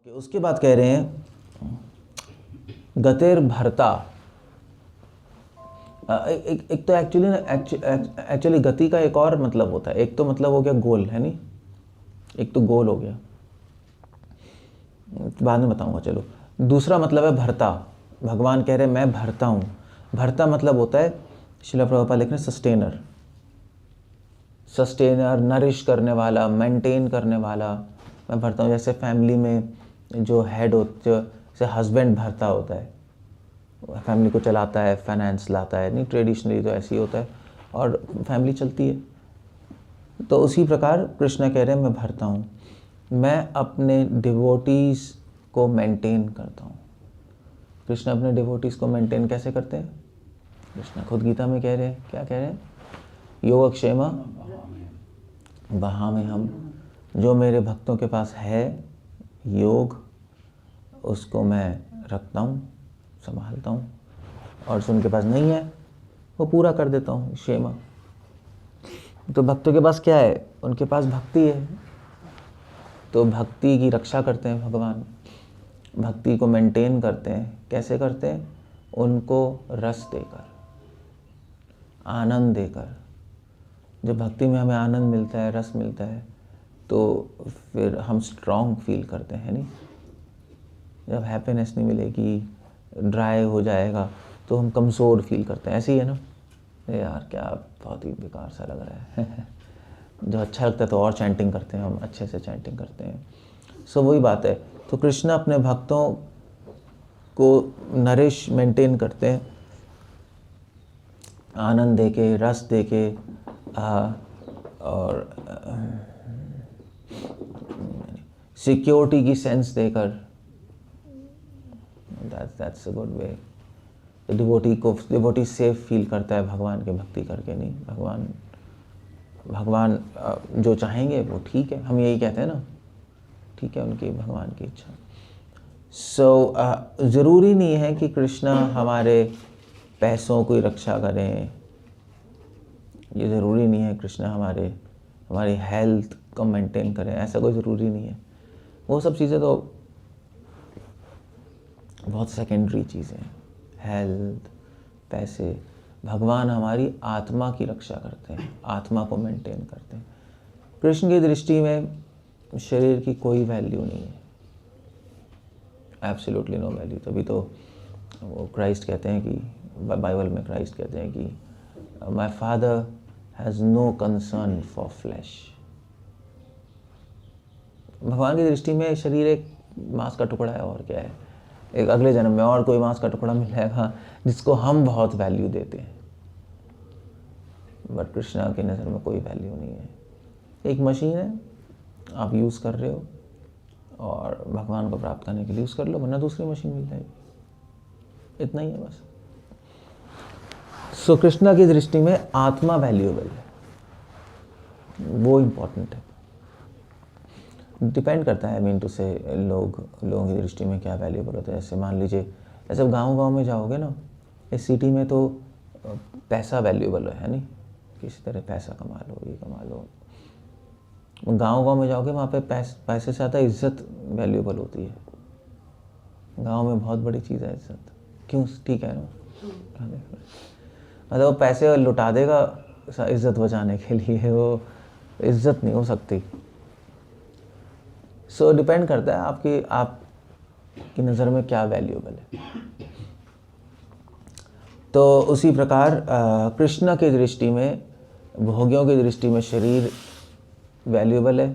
उसके बाद कह रहे हैं गतिर भरता। एक तो एक्चुअली गति का एक और मतलब होता है। एक तो मतलब हो गया गोल, है नहीं, एक तो गोल हो गया, बाद में बताऊंगा। चलो, दूसरा मतलब है भरता। भगवान कह रहे हैं मैं भरता हूँ। भरता मतलब होता है, श्रील प्रभुपाद लिख रहे हैं, सस्टेनर। सस्टेनर, नरिश करने वाला, मेंटेन करने वाला। मैं भरता हूँ। जैसे फैमिली में जो हेड होते, जैसे हस्बैंड भरता होता है, फैमिली को चलाता है, फाइनेंस लाता है, नहीं ट्रेडिशनली तो ऐसे ही होता है, और फैमिली चलती है। तो उसी प्रकार कृष्ण कह रहे हैं मैं भरता हूँ, मैं अपने डिवोटीज़ को मेंटेन करता हूँ। कृष्ण अपने डिवोटीज़ को मेंटेन कैसे करते हैं? कृष्ण खुद गीता में कह रहे हैं, क्या कह रहे हैं? योगक्षेम बहामे हम। जो मेरे भक्तों के पास है योग, उसको मैं रखता हूँ, संभालता हूँ, और जो उनके पास नहीं है वो पूरा कर देता हूँ, क्षेमा। तो भक्तों के पास क्या है? उनके पास भक्ति है, तो भक्ति की रक्षा करते हैं भगवान, भक्ति को मेंटेन करते हैं। कैसे करते हैं? उनको रस देकर, आनंद देकर। जब भक्ति में हमें आनंद मिलता है, रस मिलता है, तो फिर हम स्ट्रॉन्ग फील करते हैं, नहीं? जब हैप्पीनेस नहीं मिलेगी, ड्राई हो जाएगा, तो हम कमज़ोर फील करते हैं। ऐसे ही है ना? यार क्या बहुत ही बेकार सा लग रहा है जब अच्छा लगता है तो और चैंटिंग करते हैं, हम अच्छे से चैंटिंग करते हैं। सो वही बात है। तो कृष्ण अपने भक्तों को नरिश, मेंटेन करते हैं, आनंद देके, रस देके, और सिक्योरिटी की सेंस देकर। That's a good way. Devotee safe feel करता है भगवान के भक्ति करके। नहीं, भगवान जो चाहेंगे वो ठीक है, हम यही कहते हैं ना, ठीक है, उनकी भगवान की इच्छा। सो ज़रूरी नहीं है कि कृष्णा हमारे पैसों की रक्षा करें, ये ज़रूरी नहीं है कृष्णा हमारी हेल्थ को मेंटेन करें, ऐसा कोई ज़रूरी नहीं है। वो सब चीज़ें तो बहुत सेकेंडरी चीज़ें हैं। हेल्थ, पैसे। भगवान हमारी आत्मा की रक्षा करते हैं, आत्मा को मेंटेन करते हैं। कृष्ण की दृष्टि में शरीर की कोई वैल्यू नहीं है, एब्सोल्युटली नो वैल्यू। तभी तो वो क्राइस्ट कहते हैं कि, बाइबल में क्राइस्ट कहते हैं कि my father has no concern for flesh. भगवान की दृष्टि में शरीर एक मांस का टुकड़ा है, और क्या है। एक अगले जन्म में और कोई मांस का टुकड़ा मिल जाएगा जिसको हम बहुत वैल्यू देते हैं, बट कृष्णा की नज़र में कोई वैल्यू नहीं है। एक मशीन है, आप यूज़ कर रहे हो, और भगवान को प्राप्त करने के लिए यूज़ कर लो, वरना दूसरी मशीन मिल जाएगी। इतना ही है बस। सो कृष्णा की दृष्टि में आत्मा वैल्यूएबल है, वो इम्पोर्टेंट है। डिपेंड करता है, आई मीन टू से लोगों की दृष्टि में क्या वैल्यूएबल होता है। जैसे मान लीजिए, ऐसे गांव में जाओगे ना, इस सिटी में तो पैसा वैल्यूएबल है नहीं, किसी तरह पैसा कमा लो, ये कमा लो। गांव में जाओगे, वहाँ पे पैसे से ज़्यादा इज्जत वैल्यूएबल होती है। गांव में बहुत बड़ी चीज़ है इज्जत। क्यों? ठीक है ना, मतलब वो पैसे लुटा देगा इज्जत बचाने के लिए, वो इज्जत नहीं हो सकती। सो डिपेंड करता है आपकी नज़र में क्या वैल्यूएबल है। तो उसी प्रकार कृष्ण की दृष्टि में, भोगियों की दृष्टि में शरीर वैल्यूएबल है,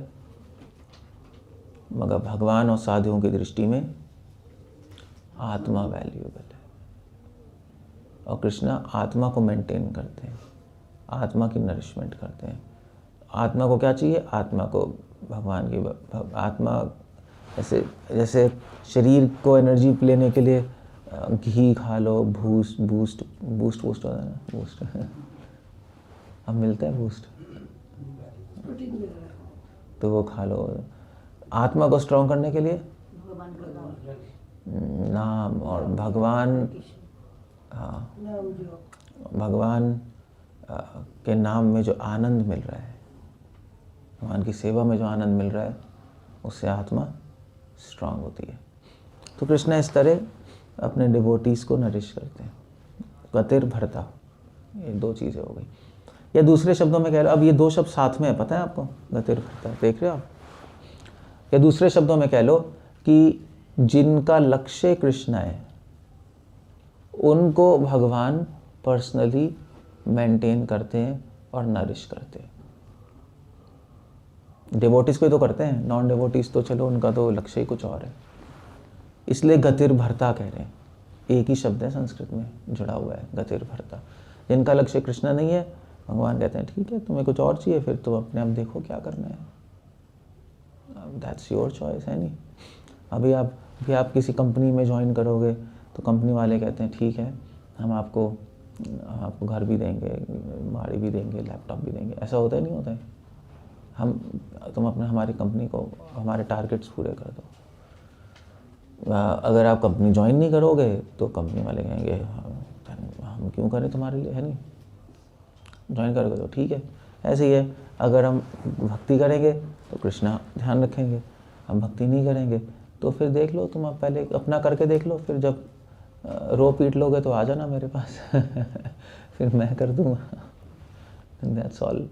मगर भगवान और साधुओं की दृष्टि में आत्मा वैल्यूएबल है। और कृष्ण आत्मा को मेंटेन करते हैं, आत्मा की नरिशमेंट करते हैं। आत्मा को क्या चाहिए? आत्मा को भगवान की आत्मा, जैसे शरीर को एनर्जी लेने के लिए घी खा लो, बूस्ट होता है ना, बूस्ट अब मिलता है बूस्ट, तो वो खा लो। आत्मा को स्ट्रॉन्ग करने के लिए नाम और भगवान, हाँ, भगवान के नाम में जो आनंद मिल रहा है, भगवान की सेवा में जो आनंद मिल रहा है, उससे आत्मा स्ट्रांग होती है। तो कृष्णा इस तरह अपने डिवोटीज़ को नरिश करते हैं। गतिर भरता, ये दो चीज़ें हो गई। या दूसरे शब्दों में कह लो, अब ये दो शब्द साथ में है, पता है आपको, गतिर भरता, देख रहे हो आप। या दूसरे शब्दों में कह लो कि जिनका लक्ष्य कृष्ण है उनको भगवान पर्सनली मेंटेन करते हैं और नरिश करते हैं। डिवोटीज को ही तो करते हैं, नॉन डिवोटीज तो चलो उनका तो लक्ष्य ही कुछ और है, इसलिए गतिर भरता कह रहे हैं। एक ही शब्द है संस्कृत में जुड़ा हुआ है, गतिर भरता। जिनका लक्ष्य कृष्ण नहीं है, भगवान कहते हैं ठीक है, तुम्हें कुछ और चाहिए, फिर तुम अपने आप देखो क्या करना है, दैट्स योर चॉइस, है नहीं। अभी आप किसी कंपनी में ज्वाइन करोगे तो कंपनी वाले कहते हैं ठीक है, हम आपको घर भी देंगे, गाड़ी भी देंगे, लैपटॉप भी देंगे। ऐसा होता है नहीं होता है? तुम हमारी कंपनी को हमारे टारगेट्स पूरे कर दो। अगर आप कंपनी ज्वाइन नहीं करोगे तो कंपनी वाले कहेंगे हम क्यों करें तुम्हारे लिए, है नहीं। ज्वाइन करोगे तो ठीक है। ऐसे ही है, अगर हम भक्ति करेंगे तो कृष्णा ध्यान रखेंगे, हम भक्ति नहीं करेंगे तो फिर देख लो, तुम अब पहले अपना करके देख लो, फिर जब रो पीट लोगे तो आ जाना मेरे पास फिर मैं कर दूंगा। दैट्स ऑल,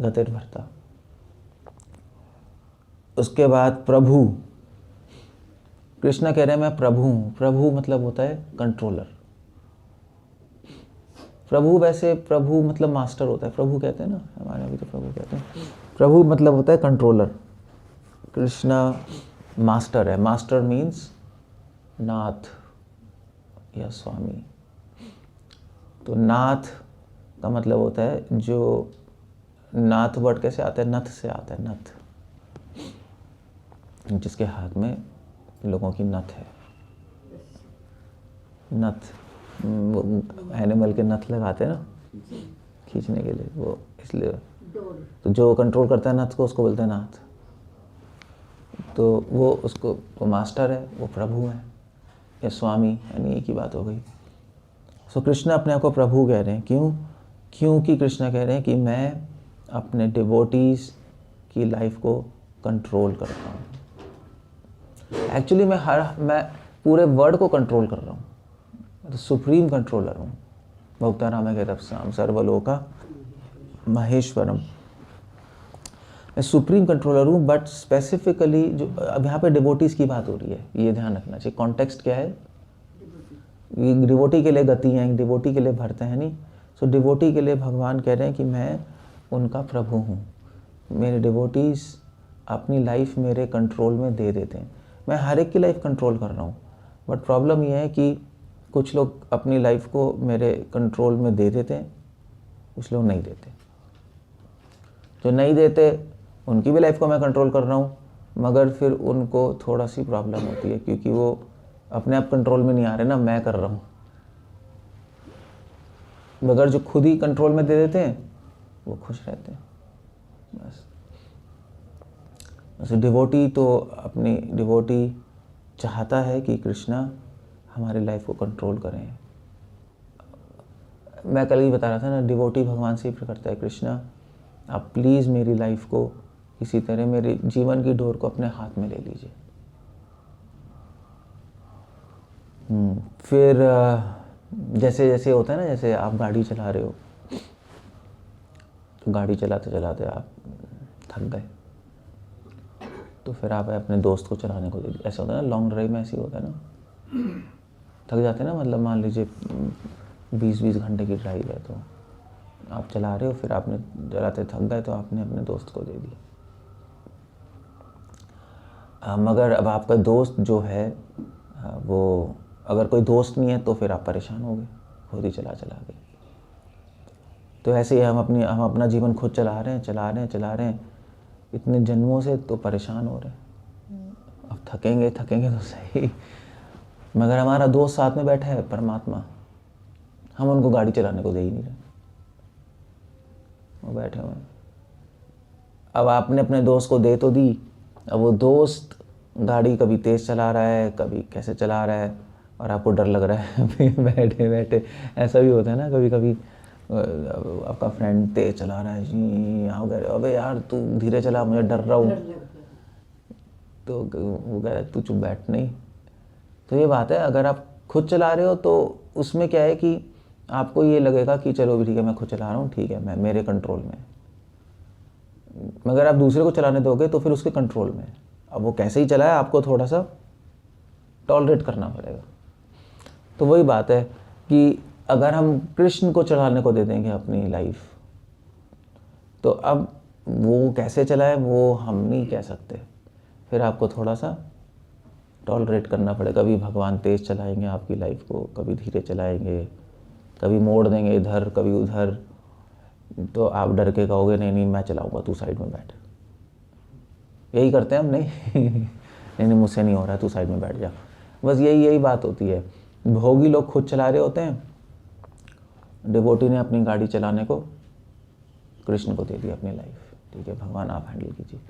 गतिर भरता। उसके बाद प्रभु, कृष्णा कह रहे हैं मैं प्रभु हूँ। प्रभु मतलब होता है कंट्रोलर। प्रभु, वैसे प्रभु मतलब मास्टर होता है, प्रभु कहते हैं ना, हमारे अभी तो प्रभु कहते हैं। प्रभु मतलब होता है कंट्रोलर। कृष्णा मास्टर है। मास्टर मीन्स नाथ या स्वामी। तो नाथ का मतलब होता है, जो नाथ वर्ड कैसे आता है, नथ से आता है, नथ, जिसके हाथ में लोगों की नथ है। नथ, वो एनिमल के नथ लगाते हैं ना खींचने के लिए, वो इसलिए। तो जो कंट्रोल करता है नथ को, उसको बोलते हैं नाथ। तो वो मास्टर है, वो प्रभु है या स्वामी, यानी एक ही बात हो गई। सो कृष्ण अपने आप को प्रभु कह रहे हैं। क्योंकि कृष्ण कह रहे हैं कि मैं अपने डिवोटीज़ की लाइफ को कंट्रोल करता हूँ। एक्चुअली मैं पूरे वर्ल्ड को कंट्रोल कर रहा हूँ, मैं तो सुप्रीम कंट्रोलर हूँ। भक्ताराम के तपसाम सर्वलोका महेश्वरम, मैं सुप्रीम कंट्रोलर हूँ। बट स्पेसिफिकली जो अब यहाँ पे डिवोटीज़ की बात हो रही है, ये ध्यान रखना चाहिए। कॉन्टेक्स्ट क्या है, ये डिवोटी के लिए गति है, डिवोटी के लिए भरते हैं नहीं। सो डिवोटी के लिए भगवान कह रहे हैं कि मैं उनका प्रभु हूँ। मेरे डिवोटीज़ अपनी लाइफ मेरे कंट्रोल में दे देते हैं। मैं हर एक की लाइफ कंट्रोल कर रहा हूँ, बट प्रॉब्लम यह है कि कुछ लोग अपनी लाइफ को मेरे कंट्रोल में दे देते हैं, कुछ लोग नहीं देते। जो नहीं देते उनकी भी लाइफ को मैं कंट्रोल कर रहा हूँ, मगर फिर उनको थोड़ा सी प्रॉब्लम होती है, क्योंकि वो अपने आप कंट्रोल में नहीं आ रहे ना, मैं कर रहा हूँ। मगर जो खुद ही कंट्रोल में दे देते हैं वो खुश रहते हैं। बस वैसे डिवोटी तो अपनी डिवोटी चाहता है कि कृष्णा हमारी लाइफ को कंट्रोल करें। मैं कल ही बता रहा था ना, डिवोटी भगवान से ही करता है, कृष्णा आप प्लीज़ मेरी लाइफ को किसी तरह, मेरे जीवन की डोर को अपने हाथ में ले लीजिए। फिर जैसे जैसे होता है ना, जैसे आप गाड़ी चला रहे हो, तो गाड़ी चलाते चलाते आप थक गए, तो फिर आप अपने दोस्त को चलाने को दे दिया। ऐसा होता है ना, लॉन्ग ड्राइव में ऐसे ही होता है ना, थक जाते हैं ना। मतलब मान लीजिए 20-20 घंटे की ड्राइव है, तो आप चला रहे हो, फिर आपने चलाते थक गए तो आपने अपने दोस्त को दे दिया। मगर अब आपका दोस्त जो है वो, अगर कोई दोस्त नहीं है तो फिर आप परेशान हो गए, खुद ही चला के। तो ऐसे ही हम अपना जीवन खुद चला रहे हैं इतने जन्मों से, तो परेशान हो रहे हैं। अब थकेंगे तो सही, मगर हमारा दोस्त साथ में बैठा है परमात्मा, हम उनको गाड़ी चलाने को दे ही नहीं रहे, वो बैठे हुए हैं। अब आपने अपने दोस्त को दे तो दी, अब वो दोस्त गाड़ी कभी तेज़ चला रहा है, कभी कैसे चला रहा है, और आपको डर लग रहा है बैठे बैठे। ऐसा भी होता है ना, कभी कभी आपका फ्रेंड तेज़ चला रहा है जी, यहाँ गए, अबे यार तू धीरे चला, मुझे डर रहा हूँ। तो वो कह रहा है तू चुप बैठ। नहीं, तो ये बात है, अगर आप खुद चला रहे हो तो उसमें क्या है कि आपको ये लगेगा कि चलो भी ठीक है, मैं खुद चला रहा हूँ, ठीक है, मैं मेरे कंट्रोल में। मगर आप दूसरे को चलाने दोगे तो फिर उसके कंट्रोल में। अब वो कैसे ही चलाए, आपको थोड़ा सा टॉलरेट करना पड़ेगा। तो वही बात है कि अगर हम कृष्ण को चलाने को दे देंगे अपनी लाइफ, तो अब वो कैसे चलाए वो हम नहीं कह सकते। फिर आपको थोड़ा सा टॉलरेट करना पड़ेगा। कभी भगवान तेज़ चलाएंगे आपकी लाइफ को, कभी धीरे चलाएंगे, कभी मोड़ देंगे इधर कभी उधर। तो आप डर के कहोगे नहीं नहीं मैं चलाऊंगा, तू साइड में बैठ। यही करते हैं हम, नहीं नहीं मुझसे नहीं हो रहा, तू साइड में बैठ जा। बस यही बात होती है। भोगी लोग खुद चला रहे होते हैं, डिवोटी ने अपनी गाड़ी चलाने को कृष्ण को दे दी अपनी लाइफ। ठीक है भगवान आप हैंडल कीजिए।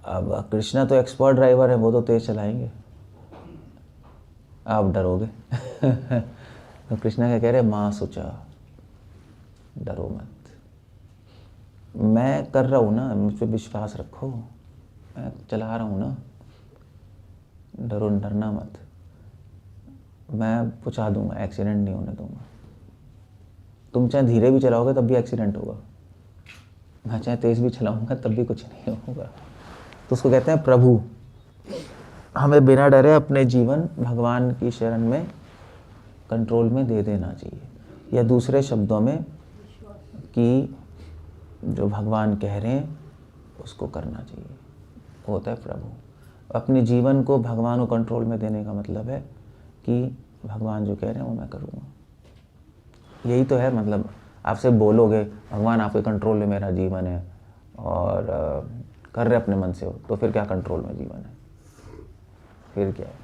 अब कृष्णा तो एक्सपर्ट ड्राइवर है, वो तो तेज़ चलाएंगे, आप डरोगे। तो कृष्णा क्या कह रहे हैं, माँ सुचा, डरो मत, मैं कर रहा हूँ ना, मुझ पर विश्वास रखो, मैं चला रहा हूँ ना, डरना मत, मैं पहुँचा दूंगा, एक्सीडेंट नहीं होने दूंगा। तुम चाहे धीरे भी चलाओगे तब भी एक्सीडेंट होगा, मैं चाहे तेज़ भी चलाऊंगा तब भी कुछ नहीं होगा। तो उसको कहते हैं प्रभु। हमें बिना डरे अपने जीवन भगवान की शरण में कंट्रोल में दे देना चाहिए, या दूसरे शब्दों में कि जो भगवान कह रहे हैं उसको करना चाहिए, वो होता है प्रभु। अपने जीवन को भगवान को कंट्रोल में देने का मतलब है कि भगवान जो कह रहे हैं वो मैं करूँगा। यही तो है मतलब। आपसे बोलोगे भगवान आपके कंट्रोल में मेरा जीवन है और कर रहे अपने मन से हो, तो फिर क्या कंट्रोल में जीवन है, फिर क्या है,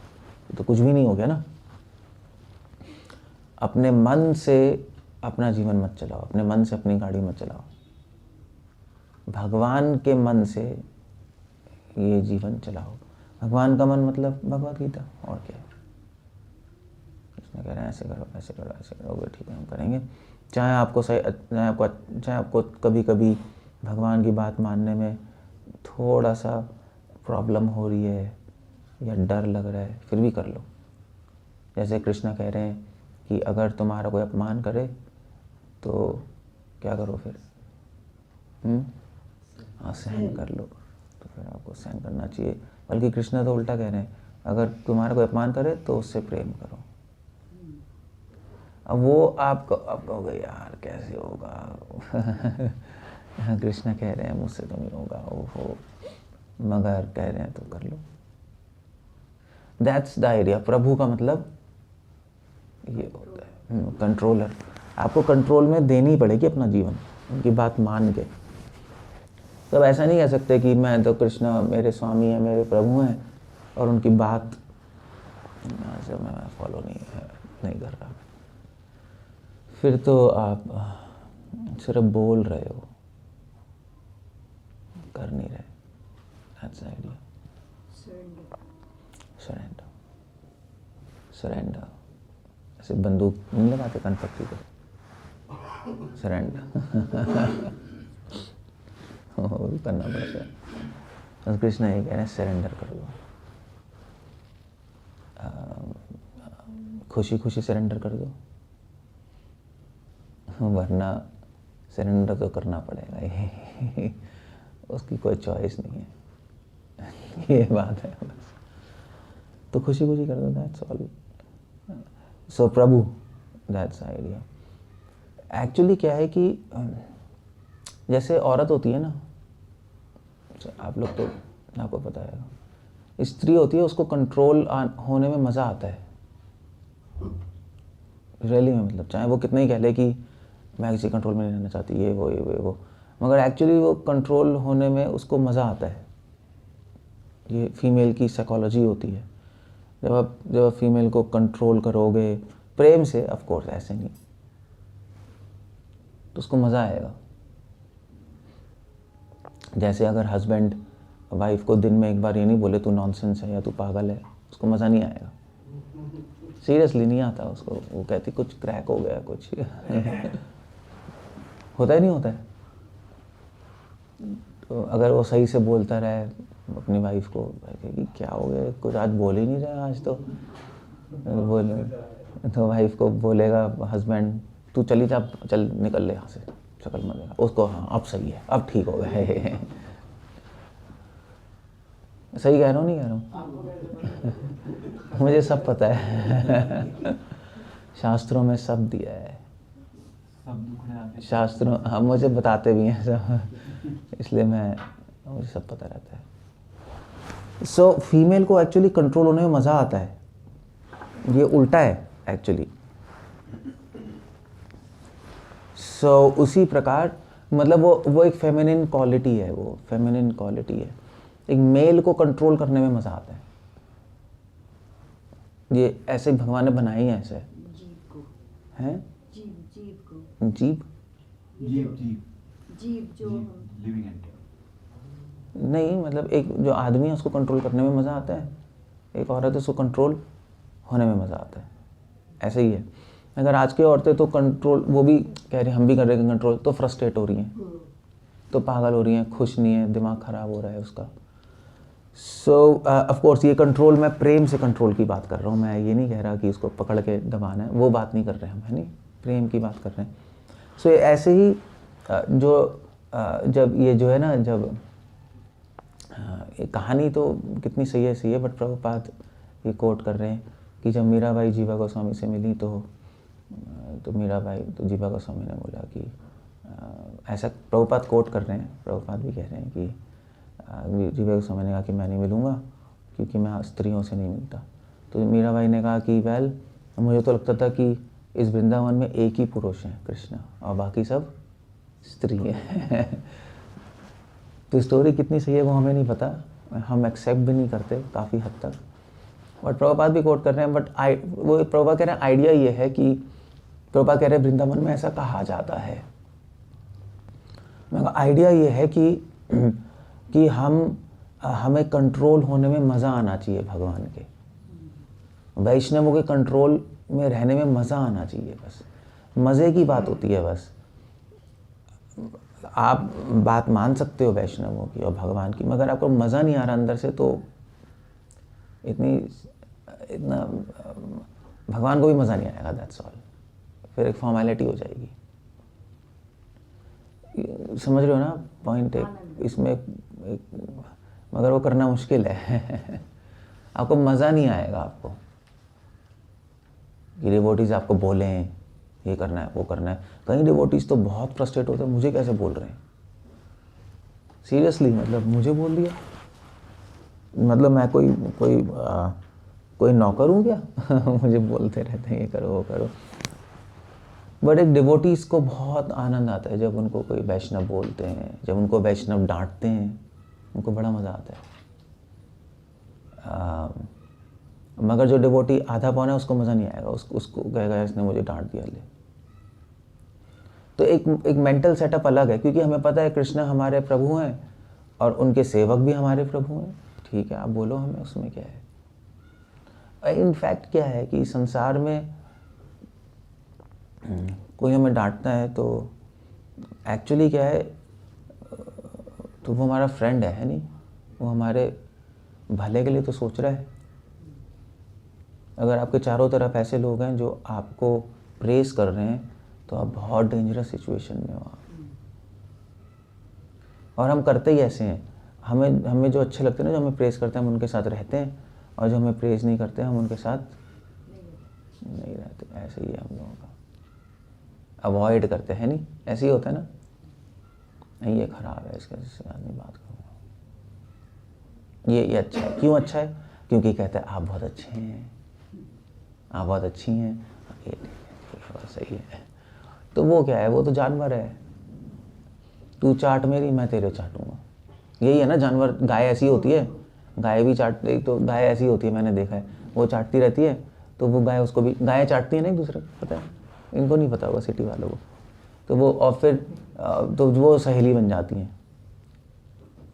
तो कुछ भी नहीं हो गया ना। अपने मन से अपना जीवन मत चलाओ, अपने मन से अपनी गाड़ी मत चलाओ, भगवान के मन से ये जीवन चलाओ। भगवान का मन मतलब भगवद गीता, और क्या है। उसमें कह रहे हैं ऐसे करो ऐसे करो ऐसे करोगे, ठीक है हम करेंगे। चाहे आपको कभी कभी भगवान की बात मानने में थोड़ा सा प्रॉब्लम हो रही है या डर लग रहा है, फिर भी कर लो। जैसे कृष्णा कह रहे हैं कि अगर तुम्हारा कोई अपमान करे तो क्या करो फिर, हाँ सहन कर लो। तो फिर आपको सहन करना चाहिए। बल्कि कृष्णा तो उल्टा कह रहे हैं, अगर तुम्हारा कोई अपमान करे तो उससे प्रेम करो। अब वो आप कहोगे यार कैसे होगा। कृष्णा कह रहे हैं मुझसे तो नहीं होगा, ओहो, मगर कह रहे हैं तो कर लो। That's the idea. प्रभु का मतलब ये होता है कंट्रोलर। आपको कंट्रोल में देनी पड़ेगी अपना जीवन, उनकी बात मान के। तो अब ऐसा नहीं कह सकते कि मैं तो कृष्णा मेरे स्वामी हैं, मेरे प्रभु हैं, और उनकी बात मैं फॉलो नहीं कर रहा। फिर तो आप सिर्फ बोल रहे हो, कर नहीं रहे। That's the idea. Surrender. ऐसे बंदूक नहीं लगाते कनपट्टी को, सरेंडर। वो भी करना पड़ता है। तो कृष्ण ये कह रहे हैं सरेंडर कर दो, खुशी खुशी सरेंडर कर दो, वरना सरेंडर तो करना पड़ेगा ही। उसकी कोई चॉइस नहीं है। ये बात है बस। तो खुशी खुशी कर दो, that's all. So Prabhu, that's idea. Actually क्या है कि जैसे औरत होती है ना, आप लोग तो आपको पता है, स्त्री होती है, उसको कंट्रोल होने में मज़ा आता है रियली में। मतलब चाहे वो कितना ही कह ले कि मैं किसी कंट्रोल में नहीं रहना चाहती, ये वो, मगर एक्चुअली वो कंट्रोल होने में उसको मज़ा आता है। ये फीमेल की साइकोलॉजी होती है। जब आप फीमेल को कंट्रोल करोगे प्रेम से, ऑफ कोर्स ऐसे नहीं, तो उसको मज़ा आएगा। जैसे अगर हस्बैंड वाइफ को दिन में एक बार ये नहीं बोले तू नॉनसेंस है या तू पागल है, उसको मज़ा नहीं आएगा। सीरियसली नहीं आता उसको। वो कहती कुछ क्रैक हो गया, कुछ होता ही नहीं होता है। तो अगर वो सही से बोलता रहे अपनी वाइफ को कि क्या हो गया, कुछ आज बोल ही नहीं रहा आज तो बोले, तो वाइफ को बोलेगा हस्बैंड, तू चली जा, चल निकल ले यहाँ से, शक्ल मत देखा उसको, हाँ अब सही है, अब ठीक हो गया। सही कह रहा हूँ नहीं कह रहा हूँ? मुझे सब पता है। शास्त्रों में सब दिया है, शास्त्रों हम मुझे बताते भी हैं सब, इसलिए मुझे सब पता रहता है। सो फीमेल को एक्चुअली कंट्रोल होने में मज़ा आता है, ये उल्टा है एक्चुअली। सो उसी प्रकार मतलब वो एक फेमिनिन क्वालिटी है, वो फेमिनिन क्वालिटी है। एक मेल को कंट्रोल करने में मज़ा आता है, ये ऐसे भगवान ने बनाए ही ऐसे हैं। जीव जो लिविंग एंटिटी नहीं, मतलब एक जो आदमी है उसको कंट्रोल करने में मज़ा आता है, एक औरत है उसको कंट्रोल होने में मज़ा आता है, ऐसे ही है। अगर आज की औरतें तो कंट्रोल, वो भी कह रही हैं हम भी कर रहे हैं कंट्रोल, तो फ्रस्ट्रेट हो रही हैं, तो पागल हो रही हैं, खुश नहीं है, दिमाग ख़राब हो रहा है उसका। सो ऑफ कोर्स ये कंट्रोल, मैं प्रेम से कंट्रोल की बात कर रहा हूँ, मैं ये नहीं कह रहा कि इसको पकड़ के दबाना है, वो बात नहीं कर रहे हम, है नहीं, प्रेम की बात कर रहे हैं। सो ऐसे ही जब ये जो है ना, जब ये कहानी तो कितनी सही है, बट प्रभुपाद ये कोट कर रहे हैं कि जब मीराबाई जीवा गोस्वामी से मिली तो मीराबाई, तो जीवा गोस्वामी ने बोला कि ऐसा प्रभुपाद कोट कर रहे हैं, प्रभुपाद भी कह रहे हैं कि जीवा गोस्वामी ने कहा कि मैं नहीं मिलूँगा क्योंकि मैं स्त्रियों से नहीं मिलता। तो मीराबाई ने कहा कि वेल, मुझे तो लगता था कि इस वृंदावन में एक ही पुरुष हैं कृष्ण, और बाकी सब स्त्री है। तो स्टोरी कितनी सही है वो हमें नहीं पता, हम एक्सेप्ट भी नहीं करते काफ़ी हद तक, बट प्रभुपाद भी कोट कर रहे हैं। बट वो प्रभुपाद कह रहे हैं आइडिया ये है कि प्रभुपाद कह रहे हैं वृंदावन में ऐसा कहा जाता है, मगर आइडिया ये है कि हमें कंट्रोल होने में मज़ा आना चाहिए भगवान के, वैष्णवों के कंट्रोल में रहने में मज़ा आना चाहिए, बस मज़े की बात होती है। बस आप बात मान सकते हो वैष्णवों की और भगवान की, मगर आपको मज़ा नहीं आ रहा अंदर से, तो इतना भगवान को भी मज़ा नहीं आएगा, दैट्स ऑल। फिर एक फॉर्मेलिटी हो जाएगी, समझ रहे हो ना पॉइंट एक इसमें मगर वो करना मुश्किल है। आपको मज़ा नहीं आएगा, आपको कि डिवोटीज आपको बोलें ये करना है वो करना है। कई डिवोटीज तो बहुत फ्रस्ट्रेट होते हैं, मुझे कैसे बोल रहे हैं, सीरियसली, मतलब मुझे बोल दिया, मतलब मैं कोई नौकर हूँ क्या? मुझे बोलते रहते हैं ये करो वो करो। बट एक डिवोटीज को बहुत आनंद आता है जब उनको कोई वैष्णव बोलते हैं, जब उनको वैष्णव डांटते हैं, उनको बड़ा मज़ा आता है। मगर जो डिवोटी आधा पौना है उसको मज़ा नहीं आएगा, उसको कहेगा इसने मुझे डांट दिया ले। तो एक मेंटल सेटअप अलग है, क्योंकि हमें पता है कृष्ण हमारे प्रभु हैं और उनके सेवक भी हमारे प्रभु हैं। ठीक है, आप बोलो हमें, उसमें क्या है। इनफैक्ट क्या है कि संसार में कोई हमें डांटता है तो एक्चुअली क्या है, तो वो हमारा फ्रेंड है नहीं, वो हमारे भले के लिए तो सोच रहा है। अगर आपके चारों तरफ ऐसे लोग हैं जो आपको प्रेस कर रहे हैं तो आप बहुत डेंजरस सिचुएशन में हो। और हम करते ही ऐसे हैं, हमें जो अच्छे लगते हैं ना, जो हमें प्रेस करते हैं, हम उनके साथ रहते हैं, और जो हमें प्रेस नहीं करते हम उनके साथ नहीं रहते। ऐसे ही है हम लोगों का, अवॉइड करते हैं, नहीं ऐसे ही होता है ना, नहीं ये ख़राब है, इसके साथ नहीं बात करूँगा, ये अच्छा है। क्यों अच्छा है? क्योंकि कहते हैं आप बहुत अच्छे हैं, आप बहुत अच्छी हैं, ये ठीक है, सही है। तो वो क्या है, वो तो जानवर है, तू चाट मेरी मैं तेरे चाटूंगा, यही है ना जानवर। गाय ऐसी होती है, गाय भी चाटती, तो गाय ऐसी होती है, मैंने देखा है, वो चाटती रहती है, तो वो गाय उसको भी, गायें चाटती है ना एक दूसरे को, पता है, इनको नहीं पता होगा सिटी वालों को। तो वो और फिर तो वो सहेली बन जाती हैं,